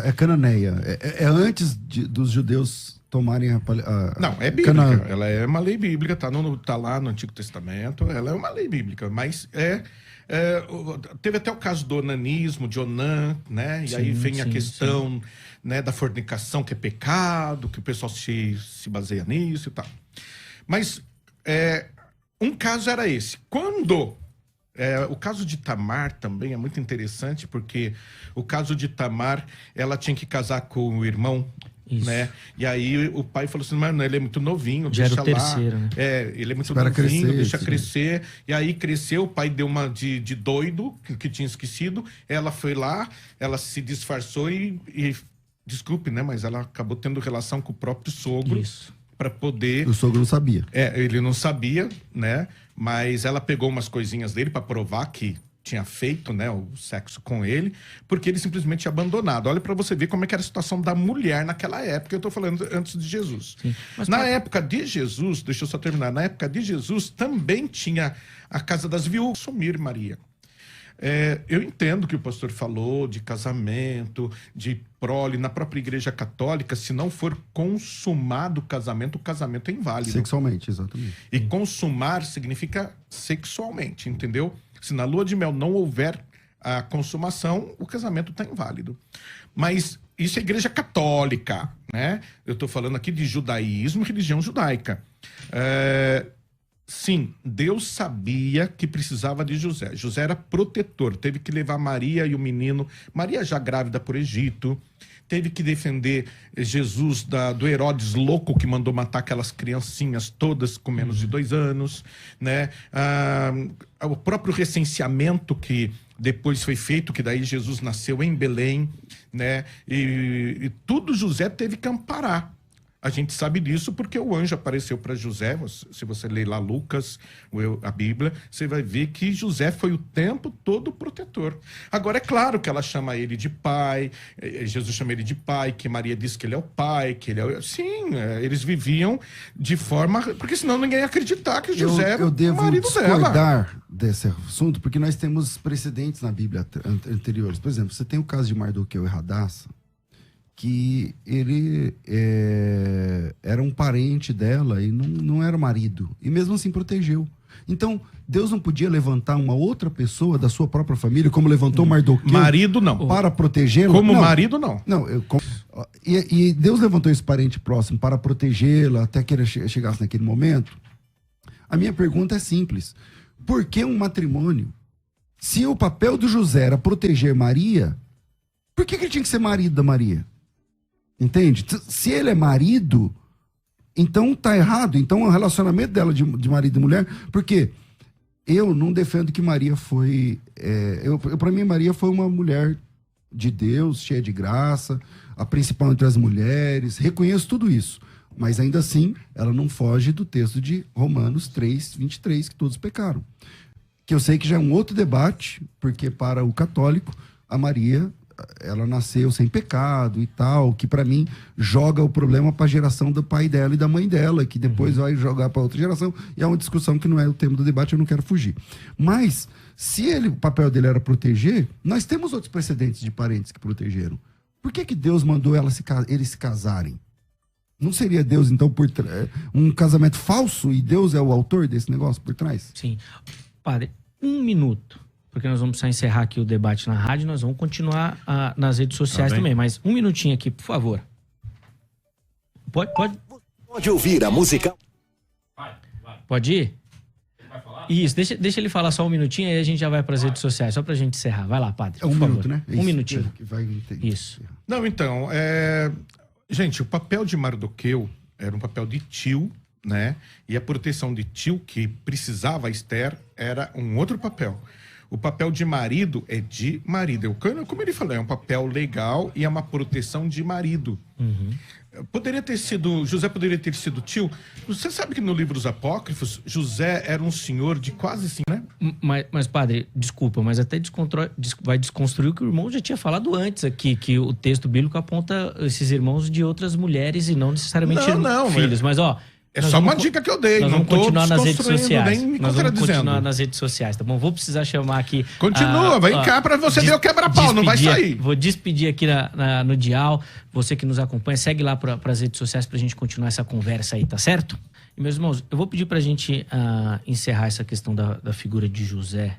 Speaker 2: é cananeia. É antes dos judeus tomarem a
Speaker 3: Não, é bíblica. Ela é uma lei bíblica, tá lá no Antigo Testamento, ela é uma lei bíblica, mas teve até o caso do onanismo, de Onã, né? E aí vem a questão né, da fornicação, que é pecado, que o pessoal se baseia nisso e tal. Mas um caso era esse. Quando... o caso de Tamar também é muito interessante, porque o caso de Tamar, ela tinha que casar com o irmão, né? E aí o pai falou assim, mas não, ele é muito novinho,
Speaker 1: já
Speaker 3: deixa
Speaker 1: era o terceiro,
Speaker 3: lá.
Speaker 1: Né?
Speaker 3: Ele é muito
Speaker 2: Espera
Speaker 3: novinho,
Speaker 2: crescer,
Speaker 3: deixa
Speaker 2: sim.
Speaker 3: crescer. E aí cresceu, o pai deu uma de doido, que tinha esquecido. Ela foi lá, ela se disfarçou e desculpe, né? Mas ela acabou tendo relação com o próprio sogro.
Speaker 1: Isso.
Speaker 3: Para poder...
Speaker 2: O sogro não sabia.
Speaker 3: Ele não sabia, né? Mas ela pegou umas coisinhas dele para provar que tinha feito, né, o sexo com ele, porque ele simplesmente tinha abandonado. Olha para você ver como é que era a situação da mulher naquela época. Eu tô falando antes de Jesus.
Speaker 1: Sim. Mas
Speaker 3: na época de Jesus, deixa eu só terminar. Na época de Jesus também tinha a casa das viúvas, sumir Maria. Eu entendo que o pastor falou de casamento, de prole. Na própria igreja católica, se não for consumado o casamento é inválido.
Speaker 2: Sexualmente, exatamente.
Speaker 3: E consumar significa sexualmente, entendeu? Se na lua de mel não houver a consumação, o casamento está inválido. Mas isso é igreja católica, né? Eu estou falando aqui de judaísmo, religião judaica. Sim, Deus sabia que precisava de José. José era protetor, teve que levar Maria e o menino, Maria já grávida por Egito, teve que defender Jesus do Herodes louco que mandou matar aquelas criancinhas todas com menos de 2 anos, né? O próprio recenseamento que depois foi feito, que daí Jesus nasceu em Belém, né? E tudo José teve que amparar. A gente sabe disso porque o anjo apareceu para José. Se você ler lá Lucas, a Bíblia, você vai ver que José foi o tempo todo protetor. Agora, é claro que ela chama ele de pai, Jesus chama ele de pai, que Maria diz que ele é o pai, que ele é... Sim, eles viviam de forma... Porque senão ninguém ia acreditar que José era o marido dela.
Speaker 2: Eu devo discordar desse assunto, porque nós temos precedentes na Bíblia anteriores. Por exemplo, você tem o caso de Mardoqueu e Radassa, que ele era um parente dela e não era marido. E mesmo assim protegeu. Então, Deus não podia levantar uma outra pessoa da sua própria família, como levantou Mardoqueu.
Speaker 3: Marido, não.
Speaker 2: Para protegê-lo.
Speaker 3: Como marido, não.
Speaker 2: Não, e Deus levantou esse parente próximo para protegê-la até que ele chegasse naquele momento. A minha pergunta é simples. Por que um matrimônio? Se o papel do José era proteger Maria, por que ele tinha que ser marido da Maria? Entende? Se ele é marido, então tá errado. Então o relacionamento dela de marido e mulher... Porque eu não defendo que Maria foi... Para mim, Maria foi uma mulher de Deus, cheia de graça, a principal entre as mulheres. Reconheço tudo isso. Mas ainda assim, ela não foge do texto de Romanos 3, 23, que todos pecaram. que eu sei que já é um outro debate, porque para o católico, a Maria, ela nasceu sem pecado e tal, que para mim joga o problema para a geração do pai dela e da mãe dela, que depois vai jogar para outra geração, e é uma discussão que não é o tema do debate, eu não quero fugir. Mas, se o papel dele era proteger, nós temos outros precedentes de parentes que protegeram. Por que Deus mandou eles se casarem? Não seria Deus, então, um casamento falso e Deus é o autor desse negócio por trás?
Speaker 1: Sim. Padre, 1 minuto, porque nós vamos precisar encerrar aqui o debate na rádio, nós vamos continuar nas redes sociais também, mas 1 minutinho aqui, por favor.
Speaker 4: Pode ouvir a música.
Speaker 1: Pode ir? Isso, deixa ele falar só 1 minutinho, aí a gente já vai para as redes sociais, só para a gente encerrar. Vai lá, Padre.
Speaker 2: É 1 minuto, né?
Speaker 1: 1 minutinho.
Speaker 2: Que vai
Speaker 1: Isso.
Speaker 3: Não, então, gente, o papel de Mardoqueu era um papel de tio, né? E a proteção de tio que precisava a Esther era um outro papel. O papel de marido é de marido. Como ele falou, é um papel legal e é uma proteção de marido. José poderia ter sido tio. Você sabe que no livro dos Apócrifos, José era um senhor de quase assim, né?
Speaker 1: Mas padre, desculpa, mas até vai desconstruir o que o irmão já tinha falado antes aqui, que o texto bíblico aponta esses irmãos de outras mulheres e não necessariamente filhos. Mas, ó...
Speaker 3: É só uma dica que eu dei.
Speaker 1: Nós vamos continuar nas redes sociais.
Speaker 3: Nem me
Speaker 1: nós vamos
Speaker 3: contradizendo.
Speaker 1: continuar nas redes sociais, tá bom? Vou precisar chamar aqui...
Speaker 3: Continua, vem cá pra você ver o quebra-pau, não vai sair.
Speaker 1: Vou despedir aqui no Dial. Você que nos acompanha, segue lá pras redes sociais pra gente continuar essa conversa aí, tá certo? E, meus irmãos, eu vou pedir pra gente encerrar essa questão da figura de José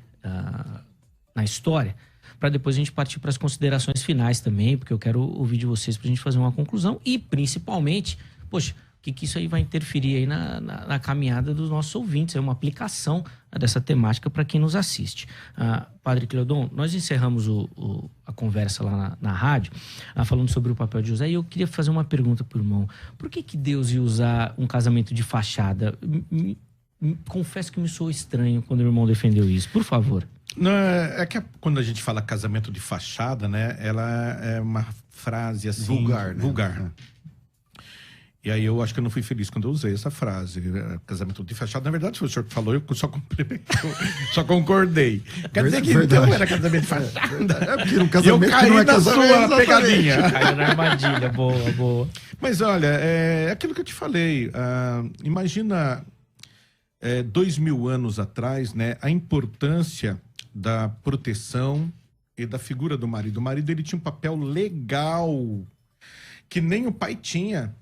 Speaker 1: na história, para depois a gente partir para as considerações finais também, porque eu quero ouvir de vocês pra gente fazer uma conclusão e, principalmente, poxa, o que isso aí vai interferir aí na caminhada dos nossos ouvintes, é uma aplicação dessa temática para quem nos assiste. Padre Cleodon, nós encerramos a conversa lá na rádio, falando sobre o papel de José, e eu queria fazer uma pergunta para o irmão. Por que Deus ia usar um casamento de fachada? Confesso que me soou estranho quando o irmão defendeu isso. Por favor.
Speaker 3: Não, é que quando a gente fala casamento de fachada, né, ela é uma frase assim...
Speaker 2: Vulgar, né?
Speaker 3: Vulgar. E aí eu acho que eu não fui feliz quando eu usei essa frase. Casamento de fachada, na verdade, foi o senhor que falou, eu só complementou, só concordei. Quer dizer que então era casamento de fachada.
Speaker 2: É porque no casamento
Speaker 3: eu caí
Speaker 2: não é
Speaker 3: na
Speaker 2: casamento,
Speaker 3: sua pegadinha.
Speaker 1: Caiu na armadilha, boa.
Speaker 3: Mas olha, é aquilo que eu te falei. Imagina 2000 anos atrás, né, a importância da proteção e da figura do marido. O marido, ele tinha um papel legal que nem o pai tinha.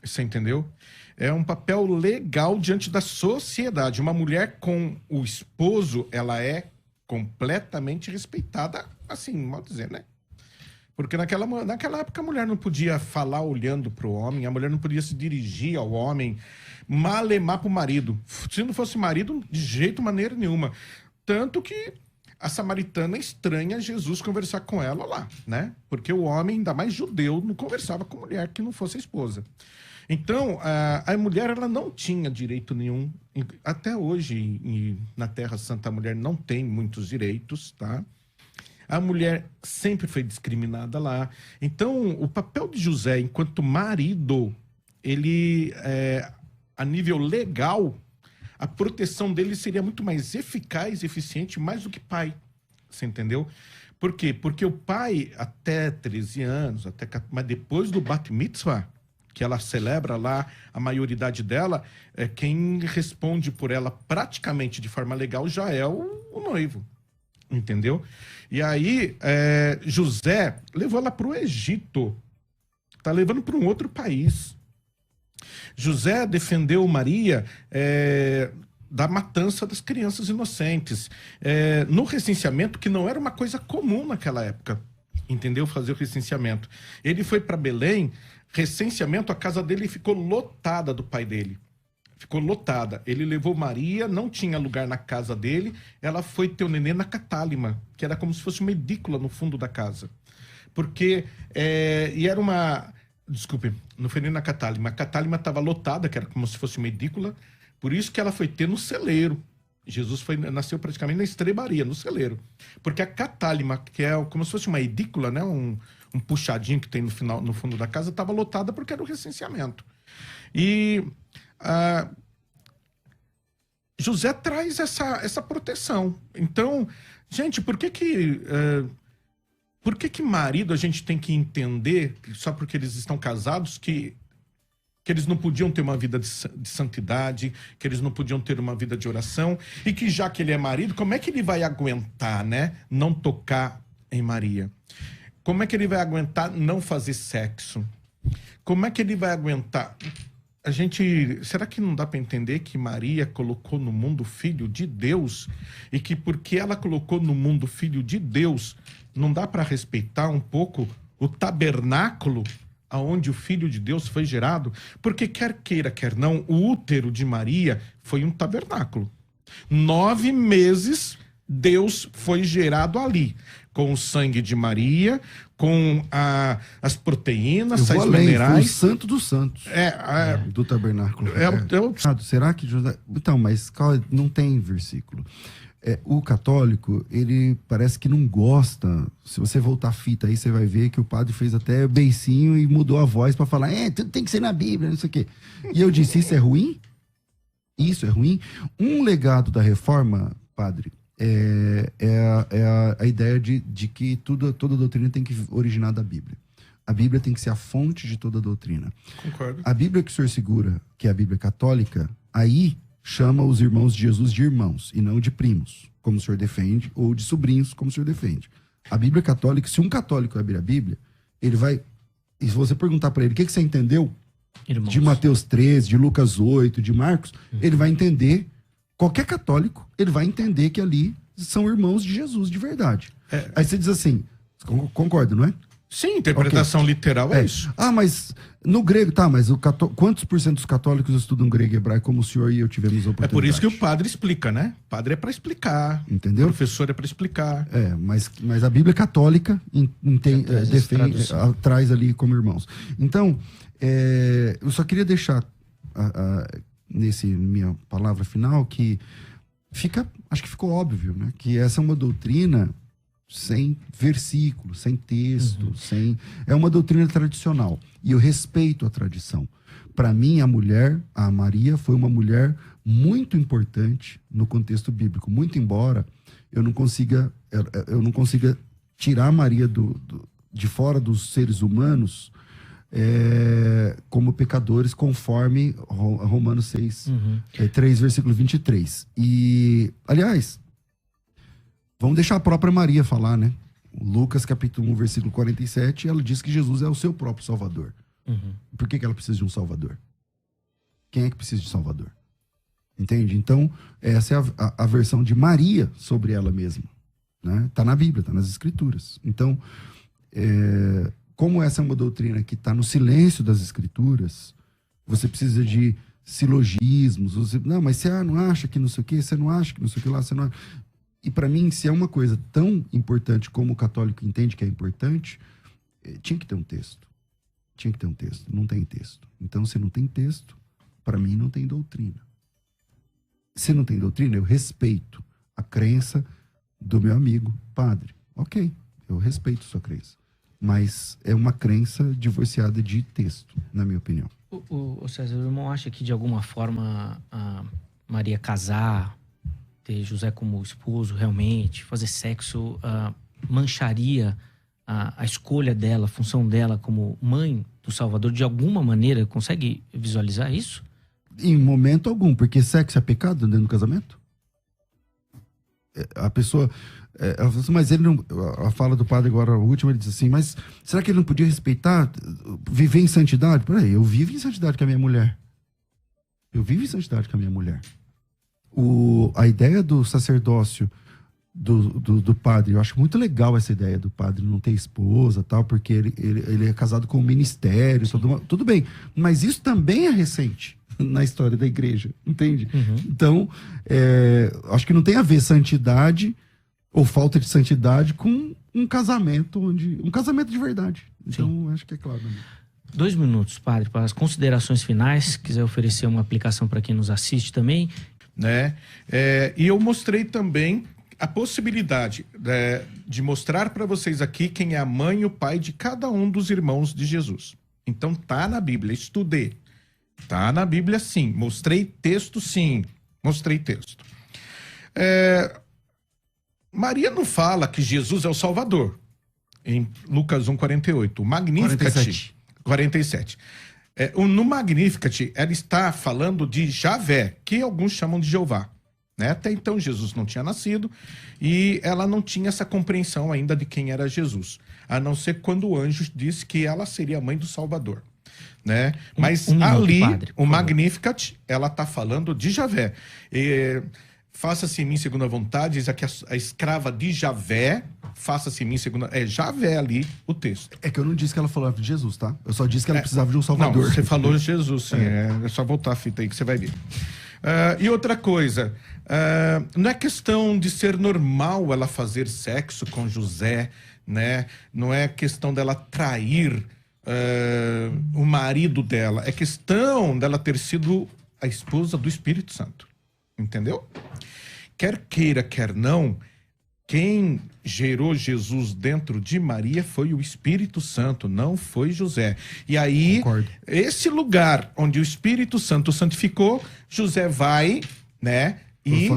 Speaker 3: Você entendeu? É um papel legal diante da sociedade. Uma mulher com o esposo, ela é completamente respeitada, assim, mal dizer, né? Porque naquela época a mulher não podia falar olhando para o homem, a mulher não podia se dirigir ao homem, malemar para o marido. Se não fosse marido, de jeito, maneira nenhuma. Tanto que a samaritana estranha Jesus conversar com ela lá, né? Porque o homem, ainda mais judeu, não conversava com mulher que não fosse a esposa. Então, a mulher, ela não tinha direito nenhum. Até hoje, na Terra Santa, a mulher não tem muitos direitos, tá? A mulher sempre foi discriminada lá. Então, o papel de José, enquanto marido, ele, a nível legal, a proteção dele seria muito mais eficaz e eficiente, mais do que pai. Você entendeu? Por quê? Porque o pai, até 13 anos, mas depois do Bat Mitzvah, que ela celebra lá, a maioridade dela, quem responde por ela praticamente de forma legal já é o noivo. Entendeu? E aí, José levou ela para o Egito. Tá levando para um outro país. José defendeu Maria da matança das crianças inocentes. No recenseamento, que não era uma coisa comum naquela época. Entendeu? Fazer o recenseamento. Ele foi para Belém, recenseamento, a casa dele ficou lotada do pai dele. Ficou lotada. Ele levou Maria, não tinha lugar na casa dele, ela foi ter o nenê na catálima, que era como se fosse uma edícula no fundo da casa. Porque, e era uma... Desculpe, não foi nem na catálima. A catálima estava lotada, que era como se fosse uma edícula, por isso que ela foi ter no celeiro. Jesus nasceu praticamente na estrebaria, no celeiro. Porque a catálima, que é como se fosse uma edícula, né? Um puxadinho que tem no fundo da casa, estava lotada porque era o recenseamento. E José traz essa proteção. Então, gente, por que marido a gente tem que entender, só porque eles estão casados, que eles não podiam ter uma vida de santidade, que eles não podiam ter uma vida de oração, e que já que ele é marido, como é que ele vai aguentar, né, não tocar em Maria? Como é que ele vai aguentar não fazer sexo? Como é que ele vai aguentar... Será que não dá para entender que Maria colocou no mundo o Filho de Deus e que porque ela colocou no mundo o Filho de Deus, não dá para respeitar um pouco o tabernáculo aonde o Filho de Deus foi gerado? Porque quer queira, quer não, o útero de Maria foi um tabernáculo. 9 meses Deus foi gerado ali, com o sangue de Maria, com as proteínas,
Speaker 2: eu
Speaker 3: sais
Speaker 2: vou além,
Speaker 3: minerais.
Speaker 2: foi o santo dos santos do tabernáculo. Será que José... Então, mas não tem versículo. O católico, ele parece que não gosta. Se você voltar a fita aí, você vai ver que o padre fez até beicinho e mudou a voz para falar, tudo tem que ser na Bíblia, não sei o quê. E eu disse, isso é ruim? Isso é ruim? Um legado da reforma, padre, é a ideia de que toda doutrina tem que originar da Bíblia. A Bíblia tem que ser a fonte de toda doutrina.
Speaker 3: Concordo.
Speaker 2: A Bíblia que o senhor segura, que é a Bíblia católica, aí chama os irmãos de Jesus de irmãos e não de primos, como o senhor defende, ou de sobrinhos, como o senhor defende. A Bíblia católica, se um católico abrir a Bíblia, ele vai... E se você perguntar para ele o que você entendeu
Speaker 1: Irmãos.
Speaker 2: De Mateus 13, de Lucas 8, de Marcos, ele vai entender... Qualquer católico, ele vai entender que ali são irmãos de Jesus de verdade. Aí você diz assim, concorda, não é?
Speaker 3: Sim, interpretação literal é isso.
Speaker 2: Mas no grego, mas quantos por cento dos católicos estudam grego e hebraico como o senhor e eu tivemos a oportunidade?
Speaker 3: É por isso que o padre explica, né? O padre é para explicar.
Speaker 2: Entendeu?
Speaker 3: O professor é para explicar.
Speaker 2: Mas a Bíblia católica traz ali como irmãos. Então, eu só queria deixar... nesse minha palavra final, que acho que ficou óbvio, né? Que essa é uma doutrina sem versículo, sem texto, é uma doutrina tradicional. E eu respeito a tradição. Para mim, a Maria foi uma mulher muito importante no contexto bíblico, muito embora eu não consiga tirar a Maria de fora dos seres humanos como pecadores, conforme Romanos 6, 3, versículo 23. E, aliás, vamos deixar a própria Maria falar, né? Lucas, capítulo 1, versículo 47, ela diz que Jesus é o seu próprio Salvador. Por que ela precisa de um Salvador? Quem é que precisa de Salvador? Entende? Então, essa é a versão de Maria sobre ela mesma. Né? Tá na Bíblia, tá nas Escrituras. Então, como essa é uma doutrina que está no silêncio das Escrituras, você precisa de silogismos. Mas você não acha que não sei o quê, você não acha que não sei o que lá, você não... E para mim, se é uma coisa tão importante como o católico entende que é importante, tinha que ter um texto. Tinha que ter um texto. Não tem texto. Então, se não tem texto, para mim não tem doutrina. Se não tem doutrina, eu respeito a crença do meu amigo padre. Ok, eu respeito sua crença. Mas é uma crença divorciada de texto, na minha opinião.
Speaker 1: O César, o irmão acha que de alguma forma a Maria casar, ter José como esposo realmente, fazer sexo, mancharia a escolha dela, a função dela como mãe do Salvador de alguma maneira? Consegue visualizar isso?
Speaker 2: Em momento algum, porque sexo é pecado dentro do casamento? A pessoa... ela falou assim, mas ele não... A fala do padre agora, a última, ele diz assim, mas será que ele não podia respeitar, viver em santidade? Peraí, eu vivo em santidade com a minha mulher. Eu vivo em santidade com a minha mulher. A ideia do sacerdócio do padre, eu acho muito legal essa ideia do padre não ter esposa, tal, porque ele é casado com o ministério, tudo bem. Mas isso também é recente na história da igreja, entende? Então, acho que não tem a ver santidade ou falta de santidade com um casamento de verdade. Então, acho que é claro.
Speaker 1: 2 minutos, padre, para as considerações finais, quiser oferecer uma aplicação para quem nos assiste também.
Speaker 3: Né? E eu mostrei também a possibilidade de mostrar para vocês aqui quem é a mãe e o pai de cada um dos irmãos de Jesus. Então tá na Bíblia, estudei. Tá na Bíblia sim, mostrei texto sim. Mostrei texto. Maria não fala que Jesus é o Salvador. Em Lucas 1,48. O Magnificat. 47. No Magnificat, ela está falando de Javé, que alguns chamam de Jeová. Né? Até então, Jesus não tinha nascido e ela não tinha essa compreensão ainda de quem era Jesus. A não ser quando o anjo disse que ela seria a mãe do Salvador. Né? Mas ali, padre, o Magnificat, ela está falando de Javé. Faça-se em mim segundo a vontade, diz aqui a escrava de Javé, faça-se em mim segundo... É Javé ali o texto.
Speaker 2: É que eu não disse que ela falava de Jesus, tá? Eu só disse que ela precisava de um Salvador.
Speaker 3: Não, você falou Jesus, sim. É só voltar a fita aí que você vai ver. E outra coisa, não é questão de ser normal ela fazer sexo com José, né? Não é questão dela trair o marido dela. É questão dela ter sido a esposa do Espírito Santo. Entendeu? Quer queira, quer não, quem gerou Jesus dentro de Maria foi o Espírito Santo, não foi José. E aí, concordo, esse lugar onde o Espírito Santo santificou, José vai, né, e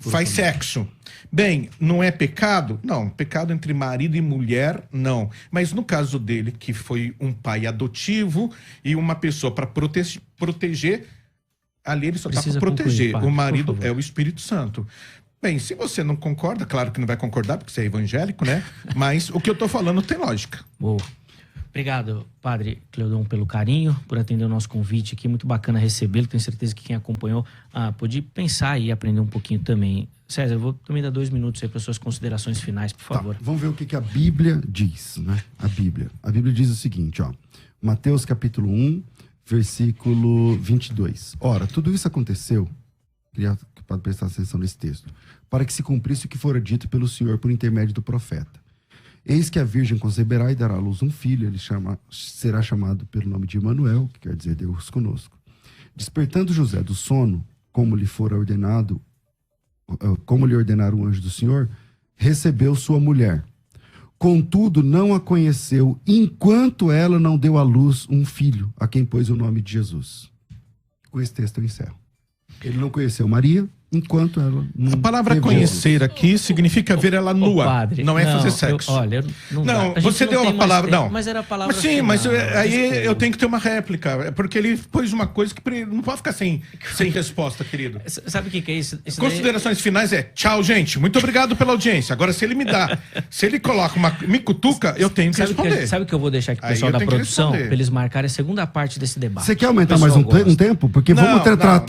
Speaker 3: faz sexo. Bem, não é pecado? Não, pecado entre marido e mulher, não. Mas no caso dele, que foi um pai adotivo e uma pessoa para proteger, ali ele só está para proteger. Concluir, o marido é o Espírito Santo. Bem, se você não concorda, claro que não vai concordar, porque você é evangélico, né? Mas o que eu estou falando tem lógica.
Speaker 1: Boa. Obrigado, Padre Cleodon, pelo carinho, por atender o nosso convite aqui. Muito bacana recebê-lo. Tenho certeza que quem acompanhou pôde pensar e aprender um pouquinho também. César, eu vou também dar 2 minutos aí para suas considerações finais, por favor.
Speaker 2: Vamos ver o que a Bíblia diz, né? A Bíblia diz o seguinte, ó. Mateus capítulo 1, versículo 22. Ora, tudo isso aconteceu, queria que pode prestar atenção nesse texto, para que se cumprisse o que fora dito pelo Senhor por intermédio do profeta. Eis que a virgem conceberá e dará à luz um filho, ele será chamado pelo nome de Emanuel, que quer dizer Deus conosco. Despertando José do sono, como lhe ordenara o anjo do Senhor, recebeu sua mulher. Contudo, não a conheceu, enquanto ela não deu à luz um filho, a quem pôs o nome de Jesus. Com esse texto eu encerro. Ele não conheceu Maria, enquanto ela não...
Speaker 3: A palavra conhecer aqui significa ver ela nua,
Speaker 1: padre,
Speaker 3: não é fazer sexo. Não, você deu uma palavra... Não,
Speaker 1: mas era a palavra...
Speaker 3: Mas sim, final, mas aí eu tenho que ter uma réplica, porque ele pôs uma coisa que não pode ficar sem resposta, querido.
Speaker 1: Sabe o que é isso?
Speaker 3: Considerações finais tchau, gente, muito obrigado pela audiência. Agora, se ele coloca me cutuca, eu tenho que responder.
Speaker 1: Sabe o que eu vou deixar aqui pro pessoal da produção, para eles marcarem a segunda parte desse debate?
Speaker 2: Você quer aumentar mais um tempo? Porque vamos tratar...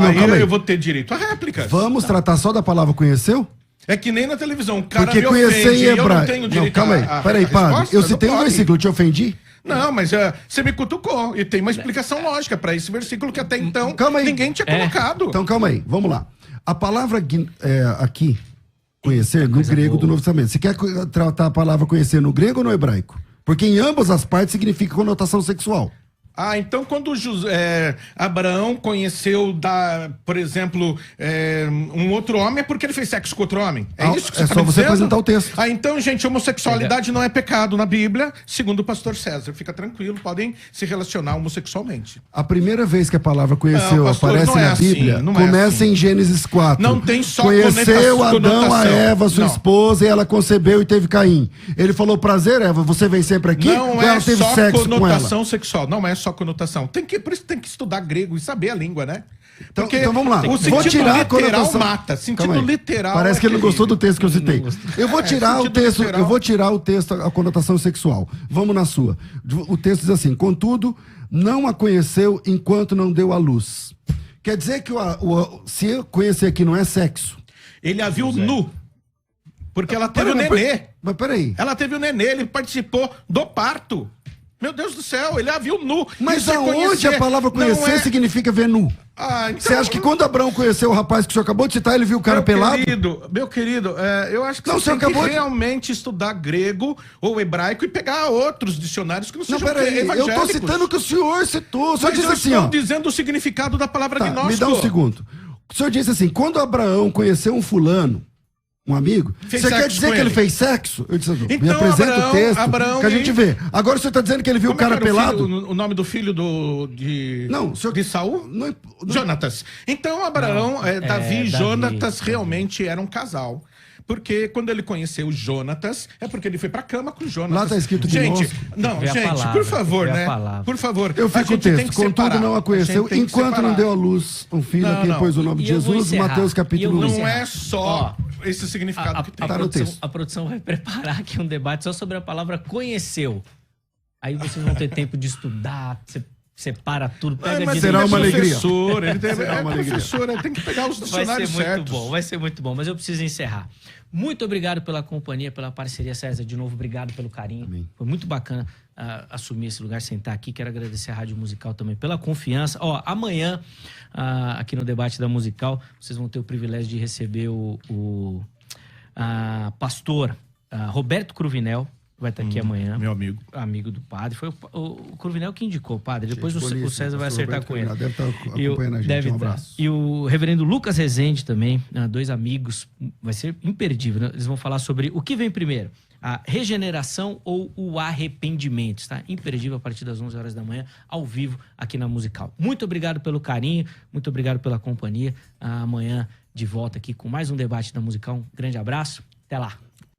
Speaker 3: Aí eu vou ter direito a réplica.
Speaker 2: Vamos tratar só da palavra conheceu?
Speaker 3: É que nem na televisão, o cara
Speaker 2: porque
Speaker 3: me
Speaker 2: conhecer
Speaker 3: ofende,
Speaker 2: em hebraico.
Speaker 3: Eu não tenho direito
Speaker 2: calma aí, peraí, padre. Eu citei um versículo, te ofendi?
Speaker 3: Não, mas você me cutucou. E tem uma explicação lógica para esse versículo que até então ninguém tinha colocado.
Speaker 2: Então calma aí, vamos lá. A palavra aqui, conhecer, no grego do Novo Testamento. Você quer tratar a palavra conhecer no grego ou no hebraico? Porque em ambas as partes significa conotação sexual.
Speaker 3: Então quando Abraão conheceu, por exemplo, um outro homem, é porque ele fez sexo com outro homem? É isso que você está
Speaker 2: dizendo? É só você
Speaker 3: dizendo?
Speaker 2: apresentar o texto.
Speaker 3: Então, gente, homossexualidade não é pecado na Bíblia, segundo o pastor César. Fica tranquilo, podem se relacionar homossexualmente.
Speaker 2: A primeira vez que a palavra conheceu aparece na Bíblia, começa em Gênesis 4.
Speaker 3: Não tem só
Speaker 2: conheceu Adão a Eva, sua esposa, e ela concebeu e teve Caim. Ele falou, prazer, Eva, você vem sempre aqui?
Speaker 3: Não é só conotação sexual, não é só conotação. Por isso tem que estudar grego e saber a língua, né?
Speaker 2: Então vamos lá.
Speaker 3: O sentido literal mata. Sentido literal.
Speaker 2: Parece que ele não gostou do texto que eu citei. Eu vou tirar o texto, a conotação sexual. Vamos na sua. O texto diz assim: contudo, não a conheceu enquanto não deu à luz. Quer dizer que se conhecer aqui não é sexo.
Speaker 3: Ele a viu nu. Porque ela teve o nenê.
Speaker 2: Mas peraí.
Speaker 3: Ela teve o nenê, ele participou do parto. Meu Deus do céu, ele a viu nu.
Speaker 2: Mas aonde a palavra conhecer significa ver nu?
Speaker 3: Então,
Speaker 2: você acha que quando Abraão conheceu o rapaz que o senhor acabou de citar, ele viu o cara pelado?
Speaker 3: Meu querido, eu acho que você tem que realmente estudar grego ou hebraico e pegar outros dicionários que não sejam evangélicos.
Speaker 2: Eu estou citando o que o senhor citou. O senhor
Speaker 3: diz assim, estou dizendo o significado da palavra gnóstico.
Speaker 2: Me dá um segundo. O senhor disse assim, quando Abraão conheceu um fulano, um amigo.
Speaker 3: Fez
Speaker 2: Você quer
Speaker 3: sexo
Speaker 2: dizer
Speaker 3: com
Speaker 2: que ele
Speaker 3: ele?
Speaker 2: fez sexo? Eu disse, me
Speaker 3: Então,
Speaker 2: apresenta o texto
Speaker 3: Abraão
Speaker 2: que a gente vê. Agora você tá dizendo que ele viu o
Speaker 3: Como é
Speaker 2: cara
Speaker 3: que era
Speaker 2: pelado?
Speaker 3: o nome do filho de
Speaker 2: Não, o senhor...
Speaker 3: de Saul?
Speaker 2: Não,
Speaker 3: Jonatas. Então, Abraão, Davi e
Speaker 1: Davi,
Speaker 3: Jonatas realmente eram um casal. Porque quando ele conheceu Jonatas, é porque ele foi pra cama com Jonatas.
Speaker 2: Lá tá escrito
Speaker 3: gente,
Speaker 2: conosco.
Speaker 3: não,
Speaker 1: Vê a
Speaker 3: gente,
Speaker 1: palavra,
Speaker 3: por favor,
Speaker 1: vê a
Speaker 3: né?
Speaker 1: palavra.
Speaker 3: Por favor.
Speaker 2: Eu
Speaker 3: a
Speaker 2: fico o
Speaker 3: gente tem
Speaker 2: texto.
Speaker 3: que
Speaker 2: Contudo,
Speaker 3: separar.
Speaker 2: não a conheceu,
Speaker 3: gente tem que
Speaker 2: enquanto não
Speaker 3: separar.
Speaker 2: deu à luz um filho
Speaker 3: Não,
Speaker 2: a quem
Speaker 3: não.
Speaker 2: pôs o nome de
Speaker 1: E eu vou
Speaker 2: Jesus,
Speaker 1: encerrar.
Speaker 2: Mateus
Speaker 1: E
Speaker 2: capítulo
Speaker 1: eu vou
Speaker 2: 1.
Speaker 3: Não
Speaker 1: encerrar.
Speaker 3: é só esse significado que tem.
Speaker 2: Tá no texto.
Speaker 1: A produção vai preparar aqui um debate só sobre a palavra conheceu. Aí vocês vão ter tempo de estudar, você separa tudo, pega
Speaker 3: Mas
Speaker 1: de
Speaker 2: será
Speaker 3: ele é
Speaker 2: uma alegria.
Speaker 3: professor, ele
Speaker 2: Será uma alegria.
Speaker 3: professor, ele tem que pegar os
Speaker 1: Vai
Speaker 3: dicionários
Speaker 1: ser muito
Speaker 3: certos.
Speaker 1: bom, vai ser muito bom. Mas eu preciso encerrar. Muito obrigado pela companhia, pela parceria, César. De novo, obrigado pelo carinho.
Speaker 2: Amém.
Speaker 1: Foi muito bacana assumir esse lugar, sentar aqui. Quero agradecer a Rádio Musical também pela confiança. Ó, amanhã, aqui no Debate da Musical, vocês vão ter o privilégio de receber o pastor Roberto Cruvinel. Vai estar aqui amanhã.
Speaker 3: Meu amigo.
Speaker 1: Amigo do padre. Foi o Cruvinel que indicou, padre. Depois o
Speaker 2: Boníssimo,
Speaker 1: César vai
Speaker 2: pastor
Speaker 1: acertar
Speaker 2: Roberto
Speaker 1: com ele.
Speaker 2: Cruvinel, deve estar
Speaker 1: E o-
Speaker 2: acompanhando a gente.
Speaker 1: deve
Speaker 2: Um
Speaker 1: estar.
Speaker 2: abraço.
Speaker 1: E o reverendo Lucas Rezende também, dois amigos, vai ser imperdível, né? Eles vão falar sobre o que vem primeiro, a regeneração ou o arrependimento, tá? Imperdível a partir das 11 horas da manhã, ao vivo, aqui na Musical. Muito obrigado pelo carinho, muito obrigado pela companhia. Amanhã de volta aqui com mais um Debate da Musical. Um grande abraço, até lá.